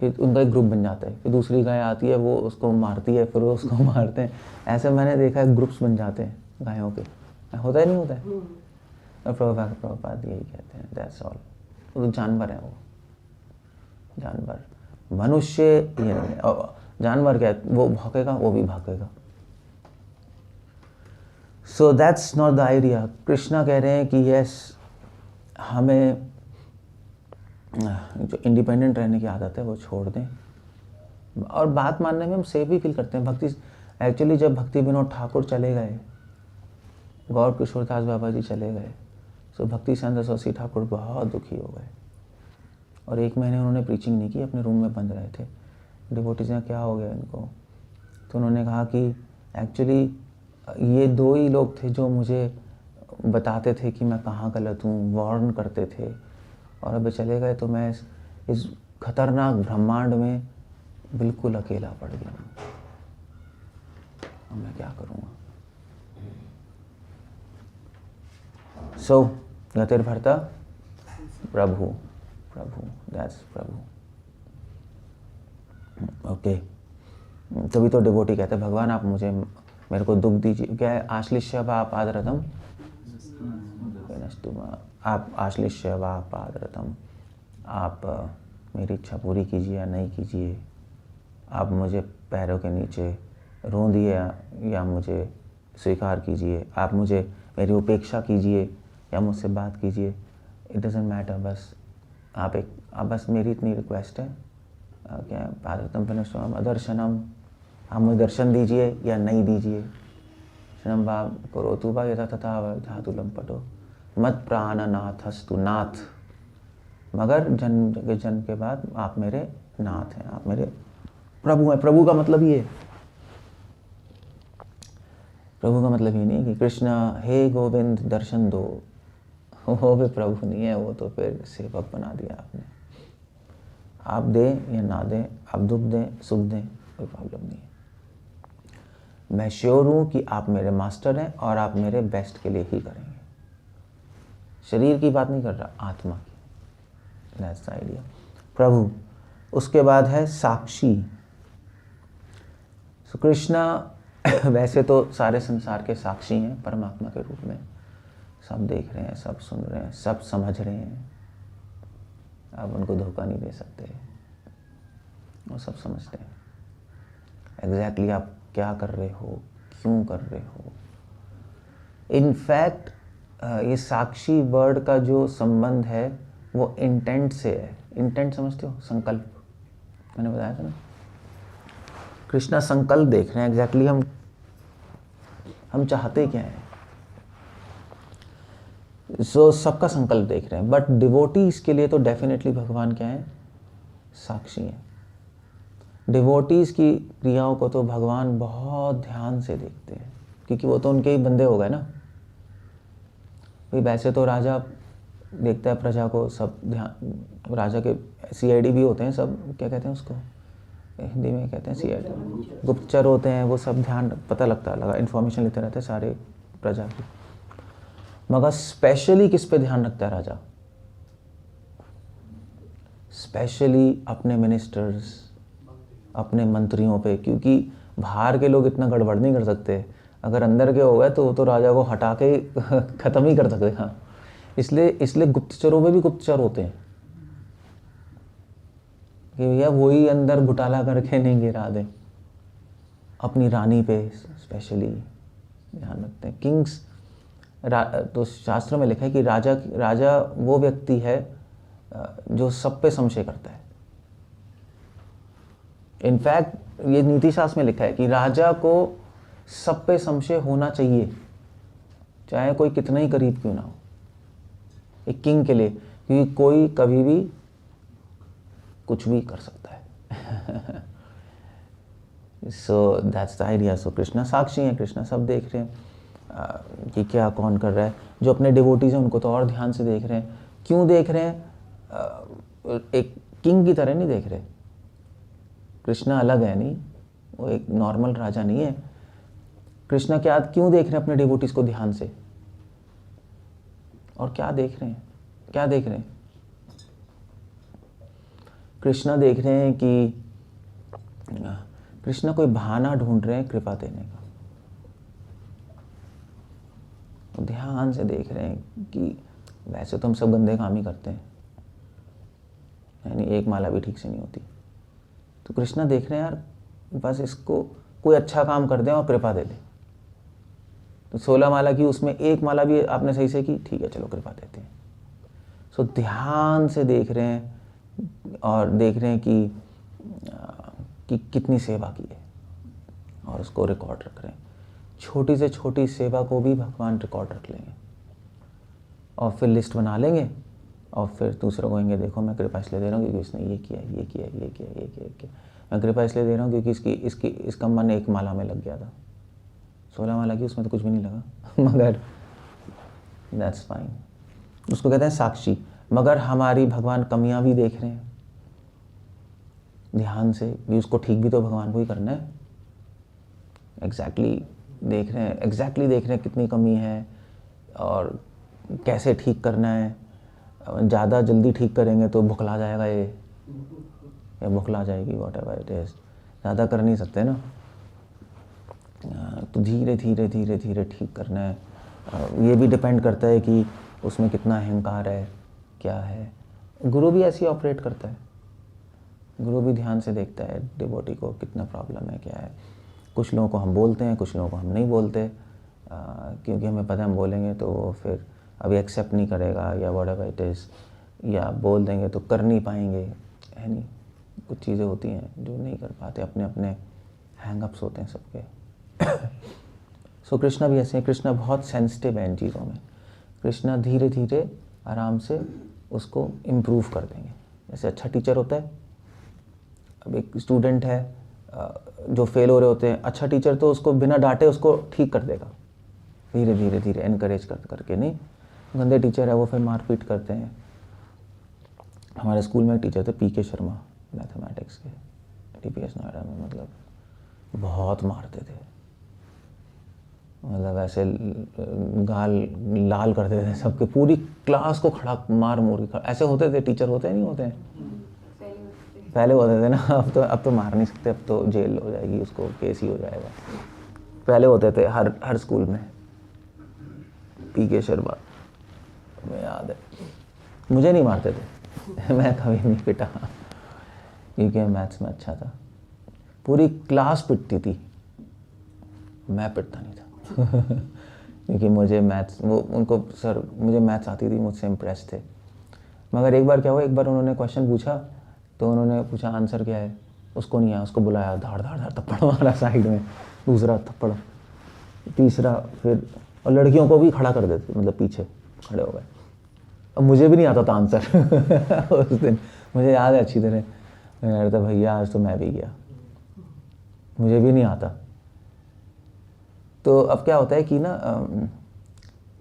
फिर उनका एक ग्रुप बन जाता है, फिर दूसरी गाय आती है, वो उसको मारती है, फिर वो उसको मारते हैं। ऐसे मैंने देखा है, ग्रुप्स बन जाते हैं गायों के, होता है नहीं होता है। और प्रभुपाद यही कहते हैं, दैट्स ऑल। वो तो जानवर है, वो जानवर। मनुष्य ये नहीं है। और जानवर क्या है, वो भौंकेगा वो भी भागेगा। So that's not the idea. Krishna कह रहे हैं कि यस, हमें जो इंडिपेंडेंट रहने की आदत है वो छोड़ दें, और बात मानने में हम सेफ भी फील करते हैं। भक्ति एक्चुअली जब भक्ति विनोद ठाकुर चले गए, गौर किशोरदास बाबा जी चले गए, तो भक्ति चंद्र सरस्वती ठाकुर बहुत दुखी हो गए, और 1 महीने उन्होंने प्रीचिंग नहीं की, अपने रूम में बंद रहे थे। डिवोटीज ने क्या हो गया इनको, तो उन्होंने कहा कि एक्चुअली ये 2 ही लोग थे जो मुझे बताते थे कि मैं कहाँ गलत हूँ, वार्न करते थे, और अब चले गए तो मैं इस खतरनाक ब्रह्मांड में बिल्कुल अकेला पड़ गया। अब मैं क्या करूँगा। सो गतिर्भर्ता प्रभु, प्रभु, दैट्स प्रभु। ओके, तभी तो डिवोटी कहते हैं भगवान आप मेरे को दुख दीजिए। क्या है, आश्लिष्य वा पादरतम, आप आश्लिष्य वा पादरतम, आप मेरी इच्छा पूरी कीजिए या नहीं कीजिए, आप मुझे पैरों के नीचे रोंदिए या मुझे स्वीकार कीजिए, आप मुझे मेरी उपेक्षा कीजिए या मुझसे बात कीजिए, इट डजेंट मैटर। बस आप बस मेरी इतनी रिक्वेस्ट है, क्या पादरतम पिनश्वम अदर्शनम, आप मुझे दर्शन दीजिए या नहीं दीजिए, शनम वा करोतु वा यथा तथा धातु लंपटो मत प्राणनाथस्तु, नाथ, मगर जन्म के बाद आप मेरे नाथ हैं, आप मेरे प्रभु हैं। प्रभु का मतलब ये, प्रभु का मतलब ये नहीं कि कृष्णा हे गोविंद दर्शन दो, वो भी प्रभु नहीं है, वो तो फिर सेवक बना दिया आपने। आप दें या ना दें, आप दुख दें सुख दें, कोई प्रॉब्लम नहीं है। मैं श्योर हूँ कि आप मेरे मास्टर हैं और आप मेरे बेस्ट के लिए ही करेंगे। शरीर की बात नहीं कर रहा, आत्मा की। That's the idea. प्रभु, उसके बाद है साक्षी। सो कृष्णा वैसे तो सारे संसार के साक्षी हैं परमात्मा के रूप में, सब देख रहे हैं, सब सुन रहे हैं, सब समझ रहे हैं। आप उनको धोखा नहीं दे सकते, वो सब समझते हैं एग्जैक्टली आप क्या कर रहे हो, क्यों कर रहे हो। इनफैक्ट ये साक्षी वर्ड का जो संबंध है वो इंटेंट से है। इंटेंट समझते हो, संकल्प, मैंने बताया था ना। कृष्णा संकल्प देख रहे हैं एग्जैक्टली हम चाहते क्या हैं। सो सबका संकल्प देख रहे हैं, बट डिवोटीज के लिए तो डेफिनेटली भगवान क्या है, साक्षी हैं। डिवोटीज की क्रियाओं को तो भगवान बहुत ध्यान से देखते हैं, क्योंकि वो तो उनके ही बंदे हो गए ना। भाई वैसे तो राजा देखता है प्रजा को, सब ध्यान, राजा के CID भी होते हैं, सब क्या कहते हैं उसको हिंदी में कहते हैं CID, गुप्तचर होते हैं, वो सब ध्यान पता लगता है, लगा इन्फॉर्मेशन लेते रहते हैं सारे प्रजा की। मगर स्पेशली किस पे ध्यान रखता है राजा, स्पेशली अपने मिनिस्टर्स, अपने मंत्रियों पे, क्योंकि बाहर के लोग इतना गड़बड़ नहीं कर सकते। अगर अंदर के हो गए तो राजा को हटा के ख़त्म ही कर सकते हैं। हाँ, इसलिए गुप्तचरों में भी गुप्तचर होते हैं कि भैया वही अंदर घुटाला करके नहीं गिरा दे। अपनी रानी पे स्पेशली ध्यान रखते हैं। किंग्स तो शास्त्रों में लिखा है कि राजा वो व्यक्ति है जो सब पे संशय करता है। इनफैक्ट ये नीति शास्त्र में लिखा है कि राजा को सब पे संशय होना चाहिए, चाहे कोई कितना ही करीब क्यों ना हो, एक किंग के लिए, क्योंकि कोई कभी भी कुछ भी कर सकता है। So that's the idea. So Krishna साक्षी हैं, कृष्णा सब देख रहे हैं कि क्या कौन कर रहा है। जो अपने डिवोटीज हैं उनको तो और ध्यान से देख रहे हैं। क्यों देख रहे हैं, एक किंग की तरह नहीं देख रहे। कृष्णा अलग है, नहीं वो एक नॉर्मल राजा नहीं है। कृष्णा क्यों देख रहे हैं अपने डिवोटीज को ध्यान से, और क्या देख रहे हैं, क्या देख रहे हैं। कृष्णा देख रहे हैं कि कृष्णा कोई बहाना ढूंढ रहे हैं कृपा देने का। तो ध्यान से देख रहे हैं कि वैसे तो हम सब गंदे काम ही करते हैं, यानी एक माला भी ठीक से नहीं होती, तो कृष्णा देख रहे हैं यार बस इसको कोई अच्छा काम कर दें और कृपा दे दे। तो 16 माला की उसमें एक माला भी आपने सही से की, ठीक है चलो कृपा देते हैं। सो ध्यान से देख रहे हैं और देख रहे हैं कि कितनी सेवा की है और उसको रिकॉर्ड रख रहे हैं। छोटी से छोटी सेवा को भी भगवान रिकॉर्ड रख लेंगे और फिर लिस्ट बना लेंगे और फिर दूसरों को कहेंगे देखो मैं कृपा इसलिए दे रहा हूँ क्योंकि इसने ये किया ये किया ये किया ये किया ये किया। मैं कृपा इसलिए दे रहा हूँ क्योंकि इसका मन एक माला में लग गया था, 16 माला की उसमें तो कुछ भी नहीं लगा मगर दैट्स फाइन। उसको कहते हैं साक्षी। मगर हमारी भगवान कमियां भी देख रहे हैं ध्यान से भी, उसको ठीक भी तो भगवान को ही करना है। एग्जैक्टली देख रहे हैं कितनी कमी है और कैसे ठीक करना है। ज़्यादा जल्दी ठीक करेंगे तो भुखला जाएगा ये या भुखला जाएगी, वॉट एवर इट इज़, ज़्यादा कर नहीं सकते ना। तो धीरे धीरे धीरे धीरे ठीक करना है। ये भी डिपेंड करता है कि उसमें कितना अहंकार है, क्या है। गुरु भी ऐसे ही ऑपरेट करता है, गुरु भी ध्यान से देखता है डिवोटी को कितना प्रॉब्लम है, क्या है। कुछ लोगों को हम बोलते हैं, कुछ लोगों को हम नहीं बोलते, क्योंकि हमें पता है हम बोलेंगे तो वो फिर अभी एक्सेप्ट नहीं करेगा या वॉट एवर इट इज़, या बोल देंगे तो कर नहीं पाएंगे, है नहीं। कुछ चीज़ें होती हैं जो नहीं कर पाते, अपने अपने हैंगअप्स होते हैं सबके। सो कृष्णा भी ऐसे हैं, कृष्णा बहुत सेंसिटिव है इन चीज़ों में। कृष्णा धीरे धीरे आराम से उसको इम्प्रूव कर देंगे। जैसे अच्छा टीचर होता है, अब एक स्टूडेंट है जो फेल हो रहे होते हैं, अच्छा टीचर तो उसको बिना डांटे उसको ठीक कर देगा, धीरे धीरे धीरे एनकरेज करके। नहीं, गंदे टीचर है वो फिर मारपीट करते हैं। हमारे स्कूल में एक टीचर थे पीके शर्मा, मैथमेटिक्स के, टीपीएस नोएडा में, मतलब बहुत मारते थे, मतलब ऐसे गाल लाल कर देते थे सबके, पूरी क्लास को खड़ा मार मूर के। ऐसे होते थे टीचर, होते नहीं होते हैं पहले होते थे ना, अब तो मार नहीं सकते, अब तो जेल हो जाएगी, उसको केस ही हो जाएगा। पहले होते थे हर स्कूल में। पीके शर्मा में याद है, मुझे नहीं मारते थे मैं कभी नहीं पिटा क्योंकि मैथ्स में अच्छा था। पूरी क्लास पिटती थी, मैं पिटता नहीं था क्योंकि मुझे मैथ्स, वो उनको सर मुझे मैथ्स आती थी, मुझसे इम्प्रेस थे। मगर एक बार क्या हुआ, एक बार उन्होंने क्वेश्चन पूछा तो उन्होंने पूछा आंसर क्या है, उसको नहीं आया, उसको बुलाया, धाड़ धाड़ धाड़ थप्पड़ मारा साइड में, दूसरा थप्पड़, तीसरा, फिर और लड़कियों को भी खड़ा कर देते, मतलब पीछे खड़े हो गए। अब मुझे भी नहीं आता था आंसर उस दिन मुझे याद है अच्छी तरह, मैं कह रहा था भैया आज तो मैं भी गया, मुझे भी नहीं आता। तो अब क्या होता है कि ना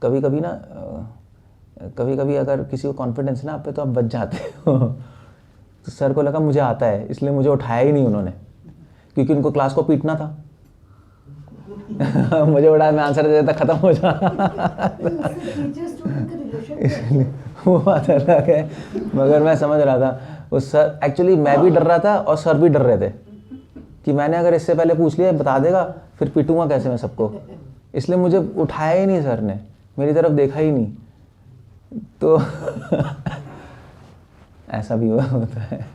कभी कभी अगर किसी को कॉन्फिडेंस ना आप पे तो आप बच जाते हो तो सर को लगा मुझे आता है, इसलिए मुझे उठाया ही नहीं उन्होंने, क्योंकि उनको क्लास को पीटना था मुझे उठाया, मैं आंसर दे देता, खत्म हो जा इसलिए वो बात अलग है। मगर मैं समझ रहा था उस सर, एक्चुअली मैं भी डर रहा था और सर भी डर रहे थे कि मैंने अगर इससे पहले पूछ लिया बता देगा, फिर पीटूंगा कैसे मैं सबको, इसलिए मुझे उठाया ही नहीं सर ने, मेरी तरफ देखा ही नहीं। तो ऐसा भी होता है।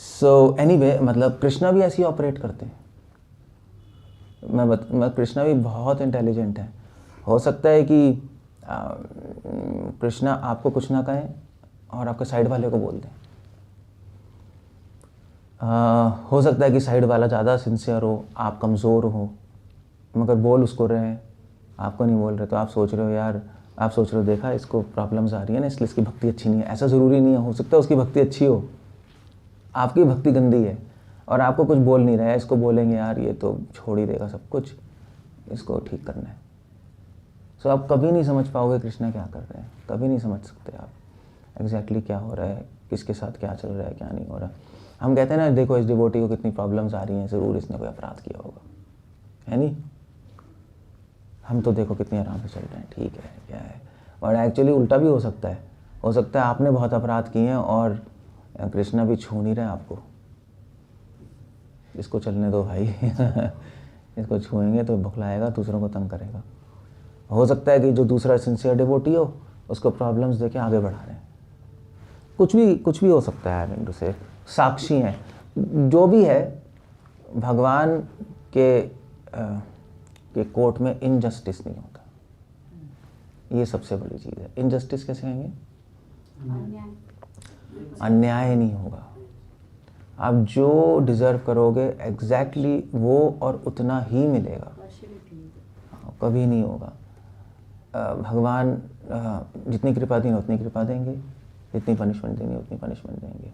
सो एनीवे, मतलब कृष्णा भी ऐसे ही ऑपरेट करते हैं। मैं कृष्णा भी बहुत इंटेलिजेंट है। हो सकता है कि कृष्णा आपको कुछ ना कहें और आपके साइड वाले को बोल दें। हो सकता है कि साइड वाला ज़्यादा सिंसियर हो, आप कमज़ोर हो, मगर बोल उसको रहे हैं, आपको नहीं बोल रहे, तो आप सोच रहे हो यार, आप सोच रहे हो देखा इसको प्रॉब्लम्स आ रही है ना, इसलिए इसकी भक्ति अच्छी नहीं है। ऐसा ज़रूरी नहीं है, हो सकता है उसकी भक्ति अच्छी हो, आपकी भक्ति गंदी है और आपको कुछ बोल नहीं रहा है। इसको बोलेंगे यार ये तो छोड़ ही देगा सब कुछ, इसको ठीक करना है। सो आप कभी नहीं समझ पाओगे कृष्णा क्या कर रहे हैं, कभी नहीं समझ सकते आप एग्जैक्टली क्या हो रहा है, किसके साथ क्या चल रहा है, क्या नहीं हो रहा। हम कहते हैं ना देखो इस डिवोटी को कितनी प्रॉब्लम्स आ रही हैं, ज़रूर इसने कोई अपराध किया होगा, है नहीं। हम तो देखो कितनी आराम से चल रहे हैं, ठीक है क्या है। और एक्चुअली उल्टा भी हो सकता है आपने बहुत अपराध किए हैं और कृष्णा भी छू नहीं रहा आपको। इसको चलने दो भाई इसको छुएंगे तो भुखलाएगा, दूसरों को तंग करेगा। हो सकता है कि जो दूसरा सिंसियर डिवोटी हो उसको प्रॉब्लम्स देके आगे बढ़ा रहे हैं, कुछ भी हो सकता है। आई मीन टू से साक्षी हैं, जो भी है भगवान के कोर्ट में इनजस्टिस नहीं होता। ये सबसे बड़ी चीज़ है। इनजस्टिस कैसे कहेंगे? अन्याय नहीं होगा। आप जो डिज़र्व करोगे एग्जैक्टली वो और उतना ही मिलेगा, कभी नहीं होगा। भगवान जितनी कृपा देंगे उतनी कृपा देंगे, जितनी पनिशमेंट देंगे उतनी पनिशमेंट देंगे।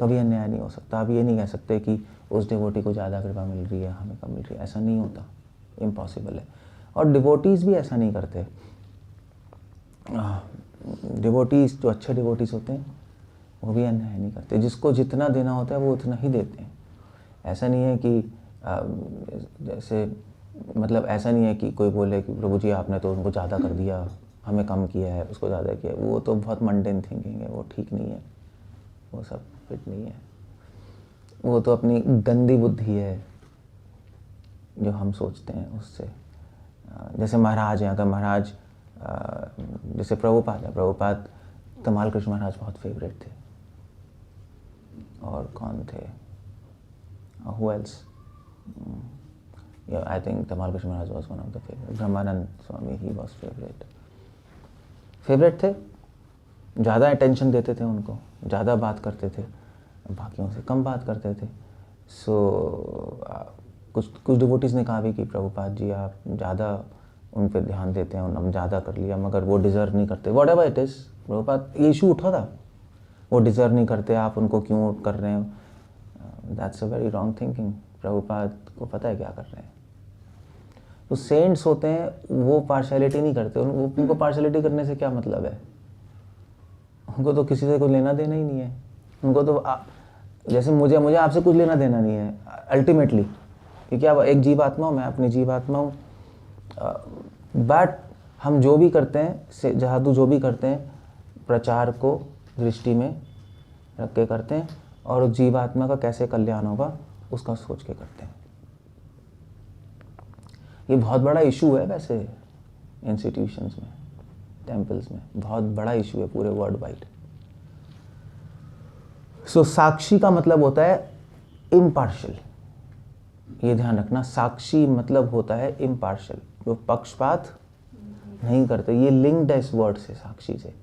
कभी अन्याय नहीं हो सकता। आप ये नहीं कह सकते कि उस डिवोटी को ज़्यादा कृपा मिल रही है, हमें कम मिल रही है। ऐसा नहीं होता, इम्पॉसिबल है। और डिवोटीज़ भी ऐसा नहीं करते। डिवोटीज़ जो अच्छे डिवोटीज़ होते हैं वो भी अन्याय नहीं करते। जिसको जितना देना होता है वो उतना ही देते हैं। ऐसा नहीं है कि जैसे मतलब ऐसा नहीं है कि कोई बोले कि प्रभु जी आपने तो उनको ज़्यादा कर दिया, हमें कम किया है, उसको ज़्यादा किया है। वो तो बहुत मंडेन थिंकिंग है, वो ठीक नहीं है, वो सब फिट नहीं है। वो तो अपनी गंदी बुद्धि है जो हम सोचते हैं उससे। जैसे महाराज हैं, अगर महाराज जैसे प्रभुपाद है, प्रभुपाद तमाल कृष्ण महाराज बहुत फेवरेट थे। और कौन थे? Who else? I think Tamal Krishna Maharaj was one of the favourite. Brahmananda Swami he was favourite थे। ज़्यादा अटेंशन देते थे उनको, ज़्यादा बात करते थे, बाकियों से कम बात करते थे। कुछ डिवोटीज़ ने कहा भी कि प्रभुपाद जी आप ज़्यादा उन पर ध्यान देते हैं, हम ज़्यादा कर लिया, मगर वो डिज़र्व नहीं करते। What ever it is, Prabhupada ये इशू उठा था, वो डिज़र्व नहीं करते, आप उनको क्यों कर रहे हो? That's a very wrong thinking. Prabhupada को पता है क्या कर रहे हैं। तो सेंट्स होते हैं वो पार्शलिटी नहीं करते। उनको पार्शलिटी करने से क्या मतलब है? उनको तो किसी से कुछ लेना देना ही नहीं है। उनको तो जैसे मुझे आपसे कुछ लेना देना नहीं है अल्टीमेटली, क्योंकि आप एक जीवात्मा हो, मैं अपनी जीवात्मा हूँ। बट हम जो भी करते हैं, जादू जो भी करते हैं, प्रचार को दृष्टि में रख के करते हैं और उस जीवात्मा का कैसे कल्याण होगा उसका सोच के करते हैं। ये बहुत बड़ा इशू है वैसे इंस्टीट्यूशंस में, टेम्पल्स में, बहुत बड़ा इशू है पूरे वर्ल्ड वाइड। सो साक्षी का मतलब होता है इम्पार्शियल। ये ध्यान रखना, साक्षी मतलब होता है इम्पार्शियल, जो पक्षपात नहीं करते। ये लिंक्ड है इस वर्ड से, साक्षी से।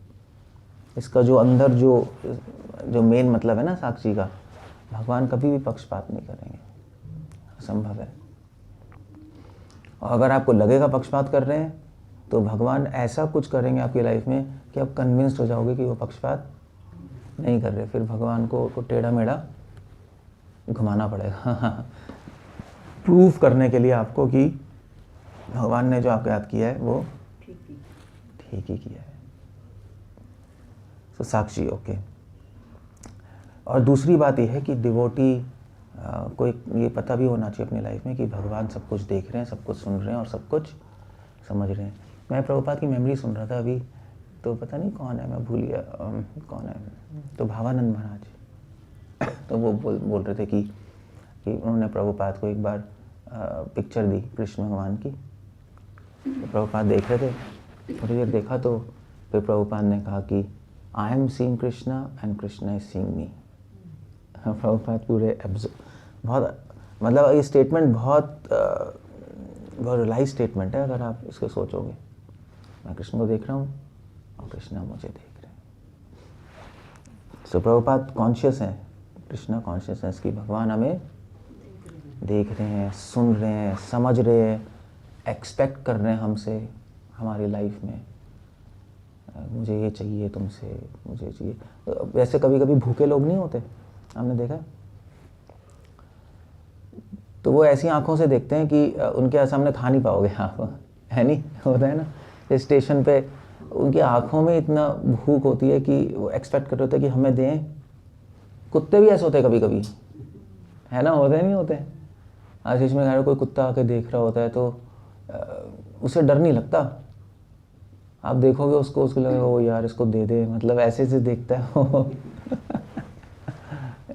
इसका जो अंदर जो मेन मतलब है ना साक्षी का, भगवान कभी भी पक्षपात नहीं करेंगे, असंभव है। और अगर आपको लगेगा पक्षपात कर रहे हैं तो भगवान ऐसा कुछ करेंगे आपकी लाइफ में कि आप कन्विंस्ड हो जाओगे कि वो पक्षपात नहीं कर रहे। फिर भगवान को टेढ़ा मेढ़ा घुमाना पड़ेगा प्रूफ करने के लिए आपको कि भगवान ने जो आपके याद किया है वो ठीक ही किया है। तो साक्षी, ओके। और दूसरी बात यह है कि डिवोटी को ये पता भी होना चाहिए अपनी लाइफ में कि भगवान सब कुछ देख रहे हैं, सब कुछ सुन रहे हैं और सब कुछ समझ रहे हैं। मैं प्रभुपाद की मेमोरी सुन रहा था अभी, तो पता नहीं कौन है, मैं भूल गया कौन है, तो भावानंद महाराज तो वो बोल रहे थे कि उन्होंने प्रभुपाद को एक बार पिक्चर दी कृष्ण भगवान की। तो प्रभुपाद देख रहे थे, थोड़ी देर देखा तो फिर प्रभुपाद ने कहा कि I am seeing Krishna and Krishna is seeing मी। प्रभुपाद पूरे बहुत, मतलब ये स्टेटमेंट बहुत रियलाइज स्टेटमेंट है अगर आप इसको सोचोगे। मैं कृष्ण को देख रहा हूँ और कृष्णा मुझे देख रहे हैं। सो प्रभुपाद कॉन्शियस हैं, कृष्णा कॉन्शियसनेस की भगवान हमें देख रहे हैं, सुन रहे हैं, समझ रहे हैं, एक्सपेक्ट कर रहे हैं हमसे, हमारी लाइफ में मुझे ये चाहिए तुमसे, मुझे चाहिए। वैसे कभी कभी भूखे लोग नहीं होते, आपने देखा? तो वो ऐसी आंखों से देखते हैं कि उनके सामने खा नहीं पाओगे आप, है नहीं? होता है ना स्टेशन पे, उनकी आंखों में इतना भूख होती है कि वो एक्सपेक्ट कर रहे होते हैं कि हमें दें। कुत्ते भी ऐसे होते हैं कभी कभी, है ना? होते नहीं होते? आशीष में घर कोई कुत्ता आके देख रहा होता है तो उसे डर नहीं लगता। आप देखोगे उसको लगेगा ओ यार इसको दे दे, मतलब ऐसे से देखता है वो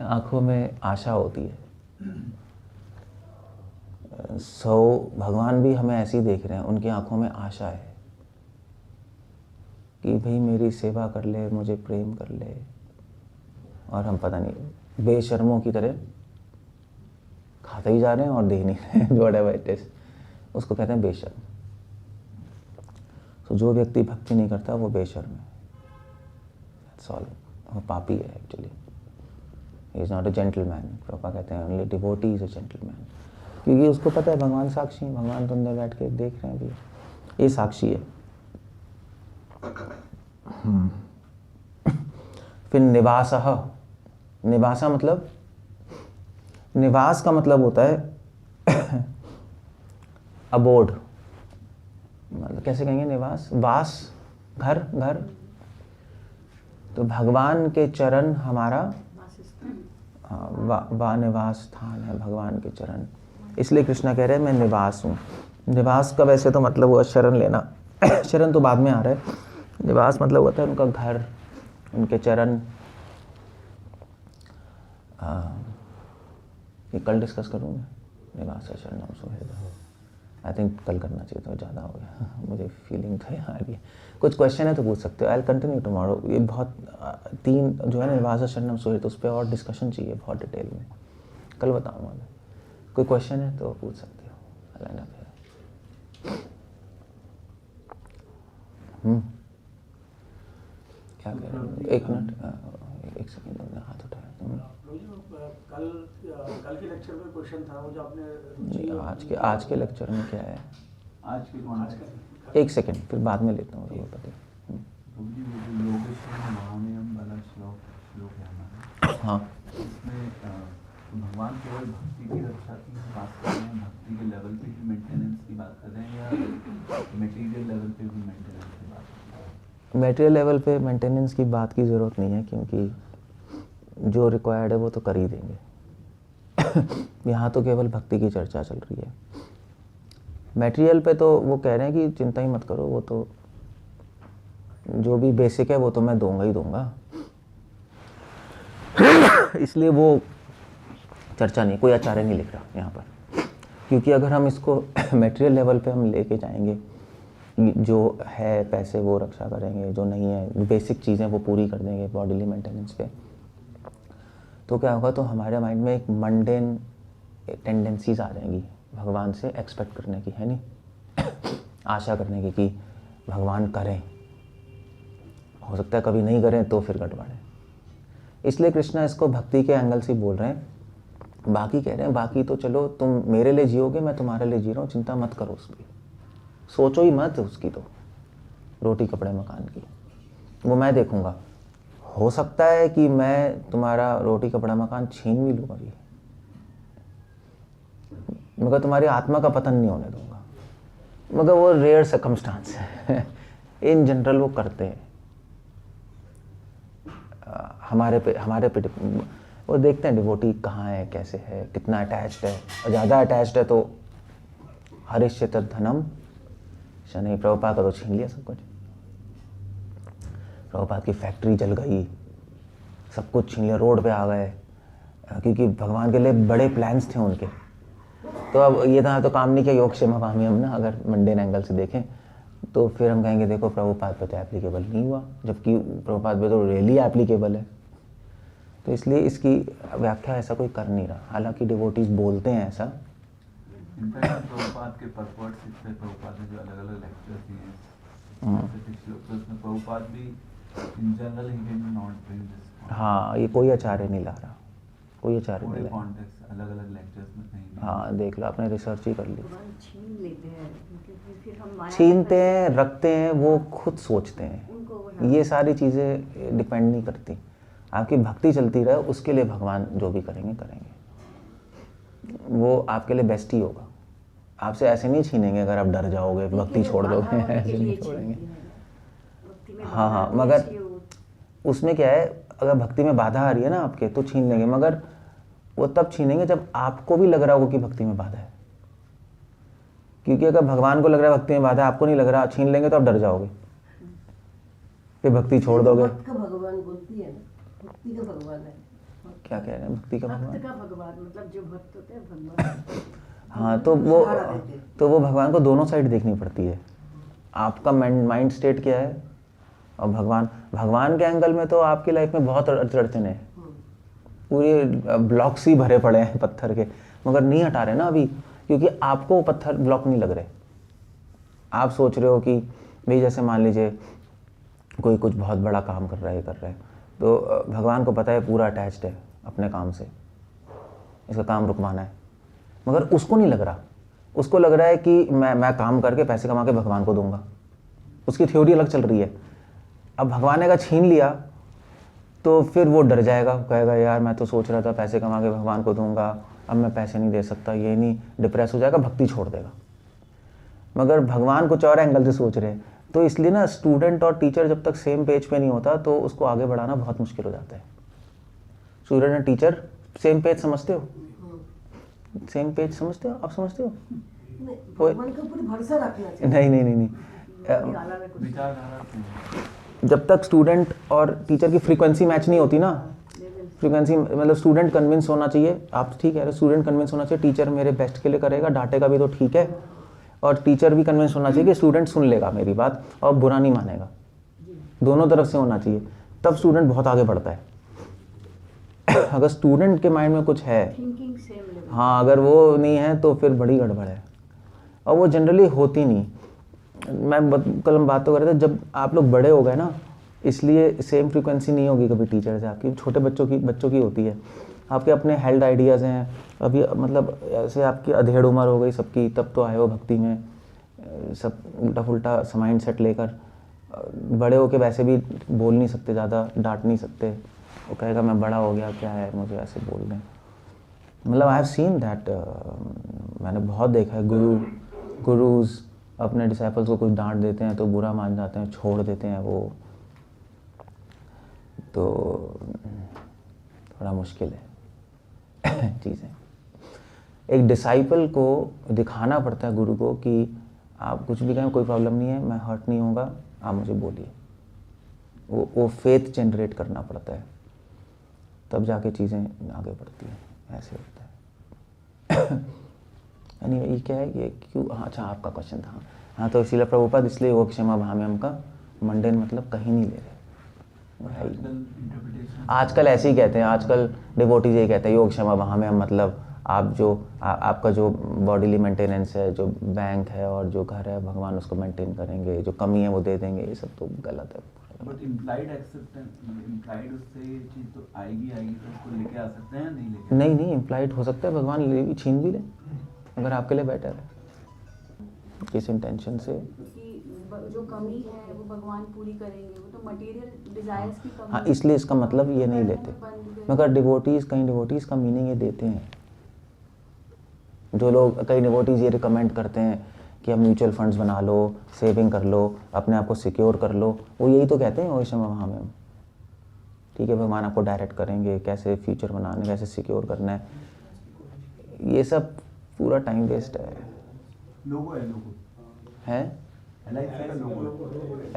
आंखों में आशा होती है। भगवान भी हमें ऐसे ही देख रहे हैं, उनकी आंखों में आशा है कि भाई मेरी सेवा कर ले, मुझे प्रेम कर ले, और हम पता नहीं बेशर्मों की तरह खाते ही जा रहे हैं और दे ही नहीं रहे हैं, whatever it is, उसको कहते हैं बेशर्म। तो जो व्यक्ति भक्ति नहीं करता वो बेशर्म है, that's all, वो पापी है actually. He is not a gentleman. Prabhupada कहते हैं only devotee is a gentleman, क्योंकि उसको पता है भगवान साक्षी हैं, भगवान तो अंदर बैठ के देख रहे हैं भी, ये साक्षी है। फिर निवासः, निवासा मतलब, निवास का मतलब होता है अबोर्ड, मतलब कैसे कहेंगे निवास, वास, घर, घर। तो भगवान के चरण हमारा वा निवास स्थान है, भगवान के चरण। इसलिए कृष्णा कह रहे हैं मैं निवास हूँ। निवास का वैसे तो मतलब हुआ शरण लेना, शरण तो बाद में आ रहा है, निवास मतलब होता है उनका घर, उनके चरण। ये कल डिस्कस करूँ मैं, निवास शरणम सुहृद। आई थिंक कल करना चाहिए था, ज़्यादा हो गया मुझे फीलिंग था यहाँ आ रही है। कुछ क्वेश्चन है तो पूछ सकते हो, आई विल कंटिन्यू टुमारो। ये बहुत 3 जो है ना निवास शरणम सुहृद, उस पर और डिस्कशन चाहिए बहुत डिटेल में, कल बताऊँगा मैं। कोई क्वेश्चन है तो पूछ सकते हो। क्या कह रहे हो? 1 मिनट, 1 सेकेंड, हाथ उठाया। कल के लेक्चर में क्वेश्चन था वो जो आपने आज के लेक्चर में क्या है? आज के कौन है? 1 सेकेंड, फिर बाद में लेता हूँ वो पता। योगेश्वर महामयम वाला श्लोक है हमारा। हाँ, इसमें भगवान केवल भक्ति की रक्षा की बात कर रहे हैं, भक्ति के लेवल पे ही मेंटेनेंस की बात कर रहे हैं, या मटेरियल लेवल पे भी मेंटेनेंस की बात कर रहे हैं? मटेरियल लेवल पे मेंटेनेंस की बात की ज़रूरत नहीं है, क्योंकि जो रिक्वायर्ड है वो तो कर ही देंगे। यहाँ तो केवल भक्ति की चर्चा चल रही है। मटेरियल पे तो वो कह रहे हैं कि चिंता ही मत करो, वो तो जो भी बेसिक है वो तो मैं दूंगा ही दूंगा। इसलिए वो चर्चा नहीं, कोई आचार्य नहीं लिख रहा यहाँ पर, क्योंकि अगर हम इसको मटेरियल लेवल पे हम लेके जाएंगे, जो है पैसे वो रक्षा करेंगे, जो नहीं है बेसिक चीज़ें वो पूरी कर देंगे बॉडीली मेंटेनेंस पे, तो क्या होगा, तो हमारे माइंड में एक मंडेन टेंडेंसीज आ जाएंगी भगवान से एक्सपेक्ट करने की, है नहीं, आशा करने की कि भगवान करें। हो सकता है कभी नहीं करें तो फिर गड़बड़ है। इसलिए कृष्णा इसको भक्ति के एंगल से बोल रहे हैं। बाकी कह रहे हैं बाकी तो चलो तुम मेरे लिए जियोगे, मैं तुम्हारे लिए जी रहा हूँ, चिंता मत करो उसकी, सोचो ही मत उसकी, तो रोटी कपड़े मकान की वो मैं देखूंगा। हो सकता है कि मैं तुम्हारा रोटी कपड़ा मकान छीन भी लूँ अभी, मगर तुम्हारी आत्मा का पतन नहीं होने दूंगा, मगर वो रेयर सर्कमस्टांस है। इन जनरल वो करते हैं, हमारे पे वो देखते हैं डिवोटी कहाँ है, कैसे है, कितना अटैच्ड है। और ज़्यादा अटैच्ड है तो हरिष्यत धनम शनि, प्रभुपाद का तो छीन लिया सब कुछ। प्रभुपाद की फैक्ट्री जल गई, सब कुछ छीन लिया, रोड पे आ गए, क्योंकि भगवान के लिए बड़े प्लान्स थे उनके। तो अब ये था तो काम नहीं किया, योग क्षेम वामी हम ना, अगर मंडेन एंगल से देखें तो फिर हम कहेंगे देखो प्रभुपाद पे तो एप्लीकेबल नहीं हुआ, जबकि प्रभुपाद पे तो रियली एप्लीकेबल है। तो इसलिए इसकी व्याख्या ऐसा कोई कर नहीं रहा, हालांकि डिवोटीज बोलते हैं ऐसा। प्रभुपाद के परवर्ड से प्रभुपाद ने जो अलग-अलग लेक्चर्स दिए तो उसमें प्रभुपाद भी in general he can not bring this. हाँ, ये कोई आचार्य नहीं ला रहा, कोई आचार्य नहीं ला रहा। कॉन्टेक्स्ट अलग-अलग लेक्चर्स में कहीं। हाँ देख लो, आपने रिसर्च ही कर ली। छीन लेते हैं, क्योंकि फिर हम माया छीनते हैं, रखते हैं, वो खुद सोचते हैं। उनको ये सारी चीज़ें डिपेंड नहीं करती। आपकी भक्ति चलती रहे, उसके लिए भगवान जो भी करेंगे वो आपके लिए बेस्ट ही होगा। आपसे ऐसे नहीं छीनेंगे अगर आप डर जाओगे, भक्ति छोड़ दोगे, ऐसे नहीं छोड़ेंगे। हाँ, मगर उसमें क्या है, अगर भक्ति में बाधा आ रही है ना आपके, तो छीन लेंगे, मगर वो तब छीनेंगे जब आपको भी लग रहा होगा कि भक्ति में बाधा है। क्योंकि अगर भगवान को लग रहा है भक्ति में बाधा, आपको नहीं लग रहा, छीन लेंगे तो आप डर जाओगे, फिर भक्ति छोड़ दोगे। भगवान बोलती है ना, भक्ति का भगवान है। क्या कह रहे हैं, भक्ति का भगवान? भक्त का भगवान मतलब जो भक्त होते हैं भगवान। हाँ, तो वो भगवान को दोनों साइड देखनी पड़ती है। आपका माइंड स्टेट क्या है, और भगवान के एंगल में तो आपकी लाइफ में बहुत अड़चन है, पूरे ब्लॉक्स ही भरे पड़े हैं पत्थर के, मगर नहीं हटा रहे ना अभी, क्योंकि आपको वो पत्थर ब्लॉक नहीं लग रहे। आप सोच रहे हो कि भाई जैसे मान लीजिए कोई कुछ बहुत बड़ा काम कर रहा है, कर रहा है, तो भगवान को पता है पूरा अटैच्ड है अपने काम से, इसका काम रुकवाना है, मगर उसको नहीं लग रहा। उसको लग रहा है कि मैं काम करके पैसे कमा के भगवान को दूंगा, उसकी थ्योरी अलग चल रही है। अब भगवान ने का छीन लिया तो फिर वो डर जाएगा, कहेगा यार मैं तो सोच रहा था पैसे कमा के भगवान को दूंगा, अब मैं पैसे नहीं दे सकता, ये नहीं, डिप्रेस हो जाएगा, भक्ति छोड़ देगा। मगर भगवान कुछ और एंगल से सोच रहे हैं। तो इसलिए ना स्टूडेंट और टीचर जब तक सेम पेज पे नहीं होता तो उसको आगे बढ़ाना बहुत मुश्किल हो जाता है। स्टूडेंट और टीचर सेम पेज समझते हो? सेम पेज समझते हो? आप समझते हो? भगवान के ऊपर भरोसा रखना चाहिए। नहीं। जब तक स्टूडेंट और टीचर की फ्रीक्वेंसी मैच नहीं होती ना, फ्रीक्वेंसी मतलब स्टूडेंट कन्विंस होना चाहिए, आप ठीक है, स्टूडेंट कन्विंस होना चाहिए टीचर मेरे बेस्ट के लिए करेगा, डांटेगा भी तो ठीक है, और टीचर भी कन्विंस होना चाहिए कि स्टूडेंट सुन लेगा मेरी बात और बुरा नहीं मानेगा, दोनों तरफ से होना चाहिए, तब स्टूडेंट बहुत आगे बढ़ता है। अगर स्टूडेंट के माइंड में कुछ है, हाँ, अगर वो नहीं है तो फिर बड़ी गड़बड़ है, और वो जनरली होती नहीं। कल हम बात तो कर रहे थे, जब आप लोग बड़े हो गए ना, इसलिए सेम फ्रीक्वेंसी नहीं होगी कभी टीचर से आपकी, छोटे बच्चों की होती है। आपके अपने हेल्ड आइडियाज़ हैं, अभी मतलब ऐसे आपकी अधेड़ उम्र हो गई सबकी, तब तो आए हो भक्ति में, सब उल्टा फुल्टा माइंड सेट लेकर। बड़े हो के वैसे भी बोल नहीं सकते, ज़्यादा डांट नहीं सकते, वो कहेगा मैं बड़ा हो गया, क्या है मुझे ऐसे बोल रहे हैं। मतलब आई हैव सीन दैट, मैंने बहुत देखा है, गुरुज अपने डिसाइपल्स को कुछ डांट देते हैं तो बुरा मान जाते हैं, छोड़ देते हैं वो, तो थोड़ा मुश्किल है चीज़ें। एक डिसाइपल को दिखाना पड़ता है गुरु को कि आप कुछ भी कहें, कोई प्रॉब्लम नहीं है, मैं हर्ट नहीं होगा, आप मुझे बोलिए। वो फेथ जनरेट करना पड़ता है, तब जाके चीज़ें आगे बढ़ती हैं, ऐसे होता है। anyway, ये क्या है, ये क्यों, हाँ अच्छा आपका क्वेश्चन था, हाँ, तो इसीलिए प्रभुपाद इसलिए वो क्षमा भाम्यम का मंडेन मतलब कहीं नहीं ले रहे। आजकल ऐसे ही कहते हैं, आजकल डिवोटीज यही कहते हैं योग क्षमा भाम्यम मतलब आप जो आपका जो बॉडीली मेंटेनेंस है, जो बैंक है और जो घर है, भगवान उसको मेंटेन करेंगे, जो कमी है वो दे देंगे, ये सब तो गलत है। बट इम्प्लाइड एक्सेप्टेंस, इम्प्लाइड उससे ये चीज़ तो आएगी तो उसको लेके आ सकते हैं, नहीं लेके? नहीं, इम्प्लाइड हो सकता है, भगवान ले भी, छीन भी ले, अगर आपके लिए बेटर है, किस इंटेंशन से। जो कमी है वो भगवान पूरी करेंगे, वो तो मटेरियल डिजायर्स की कमी। हाँ, इसलिए इसका मतलब ये नहीं लेते, मगर कई डिवोटीज का मीनिंग ये देते हैं। जो लोग, कई डिवोटीज ये रिकमेंड करते हैं कि आप म्यूचुअल फंड्स बना लो, सेविंग कर लो, अपने आप को सिक्योर कर लो, वो यही तो कहते हैं ओशम में, ठीक है, भगवान आपको डायरेक्ट करेंगे कैसे फ्यूचर बनाने, कैसे सिक्योर करना है, ये सब पूरा टाइम वेस्ट है। लोगो है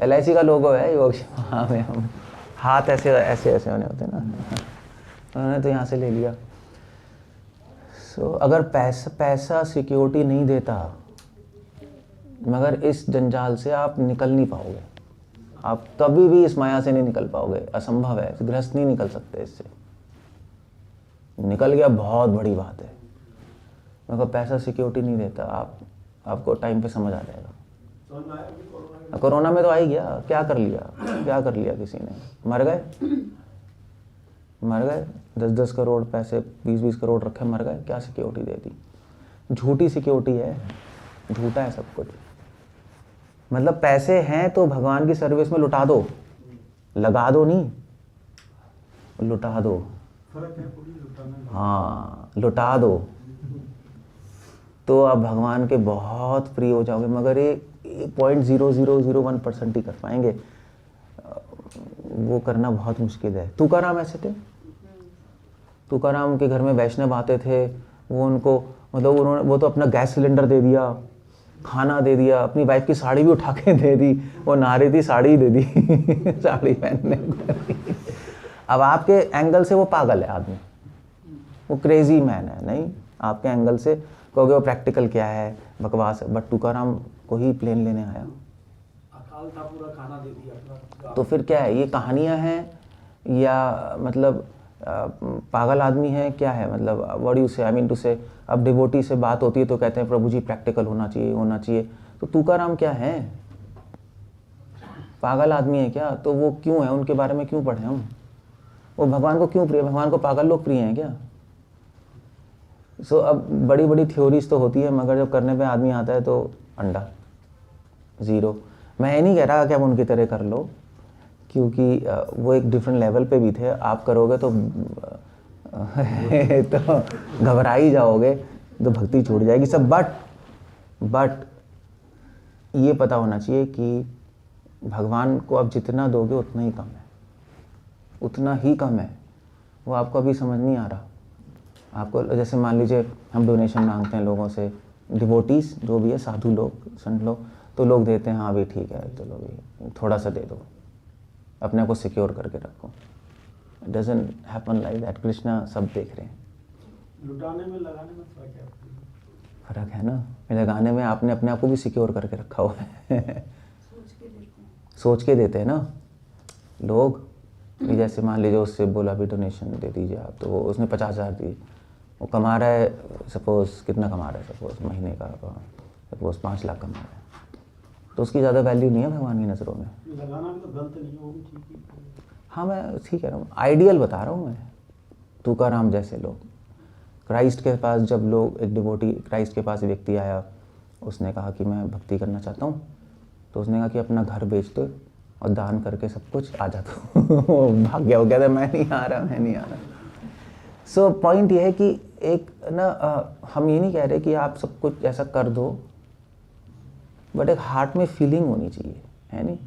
LIC का लोगो है योग में, हम हाथ ऐसे होने होते हैं ना, उन्होंने तो यहाँ से ले लिया। सो अगर पैसा सिक्योरिटी नहीं देता, मगर इस जंजाल से आप निकल नहीं पाओगे, आप कभी भी इस माया से नहीं निकल पाओगे, असंभव है, गृहस्थ नहीं निकल सकते इससे। निकल गया बहुत बड़ी बात है, मगर पैसा सिक्योरिटी नहीं देता, आपको टाइम पे समझ आ जाएगा। कोरोना में तो आ ही गया, क्या कर लिया किसी ने, मर गए 10-10 करोड़ पैसे, 20-20 करोड़ रखे, मर गए, क्या सिक्योरिटी दे दी? झूठी सिक्योरिटी है, झूठा है सब कुछ। मतलब पैसे हैं तो भगवान की सर्विस में लुटा दो, लगा दो नहीं, लुटा दो, हाँ लुटा दो, तो आप भगवान के बहुत प्रिय हो जाओगे। मगर ये 0.0001% ही कर पाएंगे, वो करना बहुत मुश्किल है। तुकाराम ऐसे थे, तुकाराम के घर में वैष्णव आते थे, वो उनको मतलब वो तो अपना गैस सिलेंडर दे दिया, खाना दे दिया, अपनी वाइफ की साड़ी भी उठा के दे दी, वो नहा रही थी साड़ी दे दी साड़ी पहनने को। अब आपके एंगल से वो पागल है आदमी, वो क्रेजी मैन है, नहीं आपके एंगल से कहोगे वो प्रैक्टिकल क्या है, बकवास है, बट तुकाराम को ही प्लेन लेने आया, अकाल था, पूरा खाना दे दिया अपना। तो फिर क्या है, ये कहानियाँ हैं या मतलब पागल आदमी है क्या है, मतलब व्हाट यू से, आई मीन टू से, अब डिवोटी से बात होती है तो कहते हैं प्रभु जी प्रैक्टिकल होना चाहिए, तो तुकाराम क्या है, पागल आदमी है क्या, तो वो क्यों है, उनके बारे में क्यों पढ़े हम, वो भगवान को क्यों प्रिय, भगवान को पागल लोग प्रिय हैं क्या। सो अब बड़ी बड़ी थ्योरीज तो होती है, मगर जब करने पे आदमी आता है तो अंडा ज़ीरो। मैं ये नहीं कह रहा कि आप उनकी तरह कर लो, क्योंकि वो एक डिफरेंट लेवल पे भी थे, आप करोगे तो तो घबरा ही जाओगे, तो भक्ति छूट जाएगी सब। बट ये पता होना चाहिए कि भगवान को आप जितना दोगे उतना ही कम है, उतना ही कम है, वो आपको अभी समझ नहीं आ रहा। आपको जैसे मान लीजिए हम डोनेशन मांगते हैं लोगों से, डिवोटीज जो भी है, साधु लोग, संत लोग, तो लोग देते हैं, हाँ भाई ठीक है चलो भाई थोड़ा सा दे दो, अपने आप को सिक्योर करके रखो। It doesn't happen like that. Krishna सब देख रहे हैं। लुटाने में लगाने में फर्क है। फर्क है ना, लगाने में आपने अपने आप को भी सिक्योर करके रखा हुआ है सोच के देते हैं ना लोग। कि जैसे मान लीजिए उससे बोला भी डोनेशन दे दीजिए आप, तो वो उसने 50,000 दिए, वो कमा रहा है सपोज़, कितना कमा रहा है सपोज़ महीने का, सपोज़ 5 लाख कमा रहा है, तो उसकी ज़्यादा वैल्यू नहीं है भगवान की नज़रों में। लगाना भी तो गलत नहीं है, वो भी ठीक ही है। हाँ मैं ठीक कह रहा हूँ, आइडियल बता रहा हूँ मैं। तुकाराम जैसे लोग, क्राइस्ट के पास जब लोग, एक डिवोटी क्राइस्ट के पास व्यक्ति आया, उसने कहा कि मैं भक्ति करना चाहता हूँ, तो उसने कहा कि अपना घर बेच दो और दान करके सब कुछ आ जाता वो भाग गया, वो कहता मैं नहीं आ रहा। सो पॉइंट ये है कि एक ना हम ये नहीं कह रहे कि आप सब कुछ ऐसा कर दो, बट एक हार्ट में फीलिंग होनी चाहिए, है नहीं,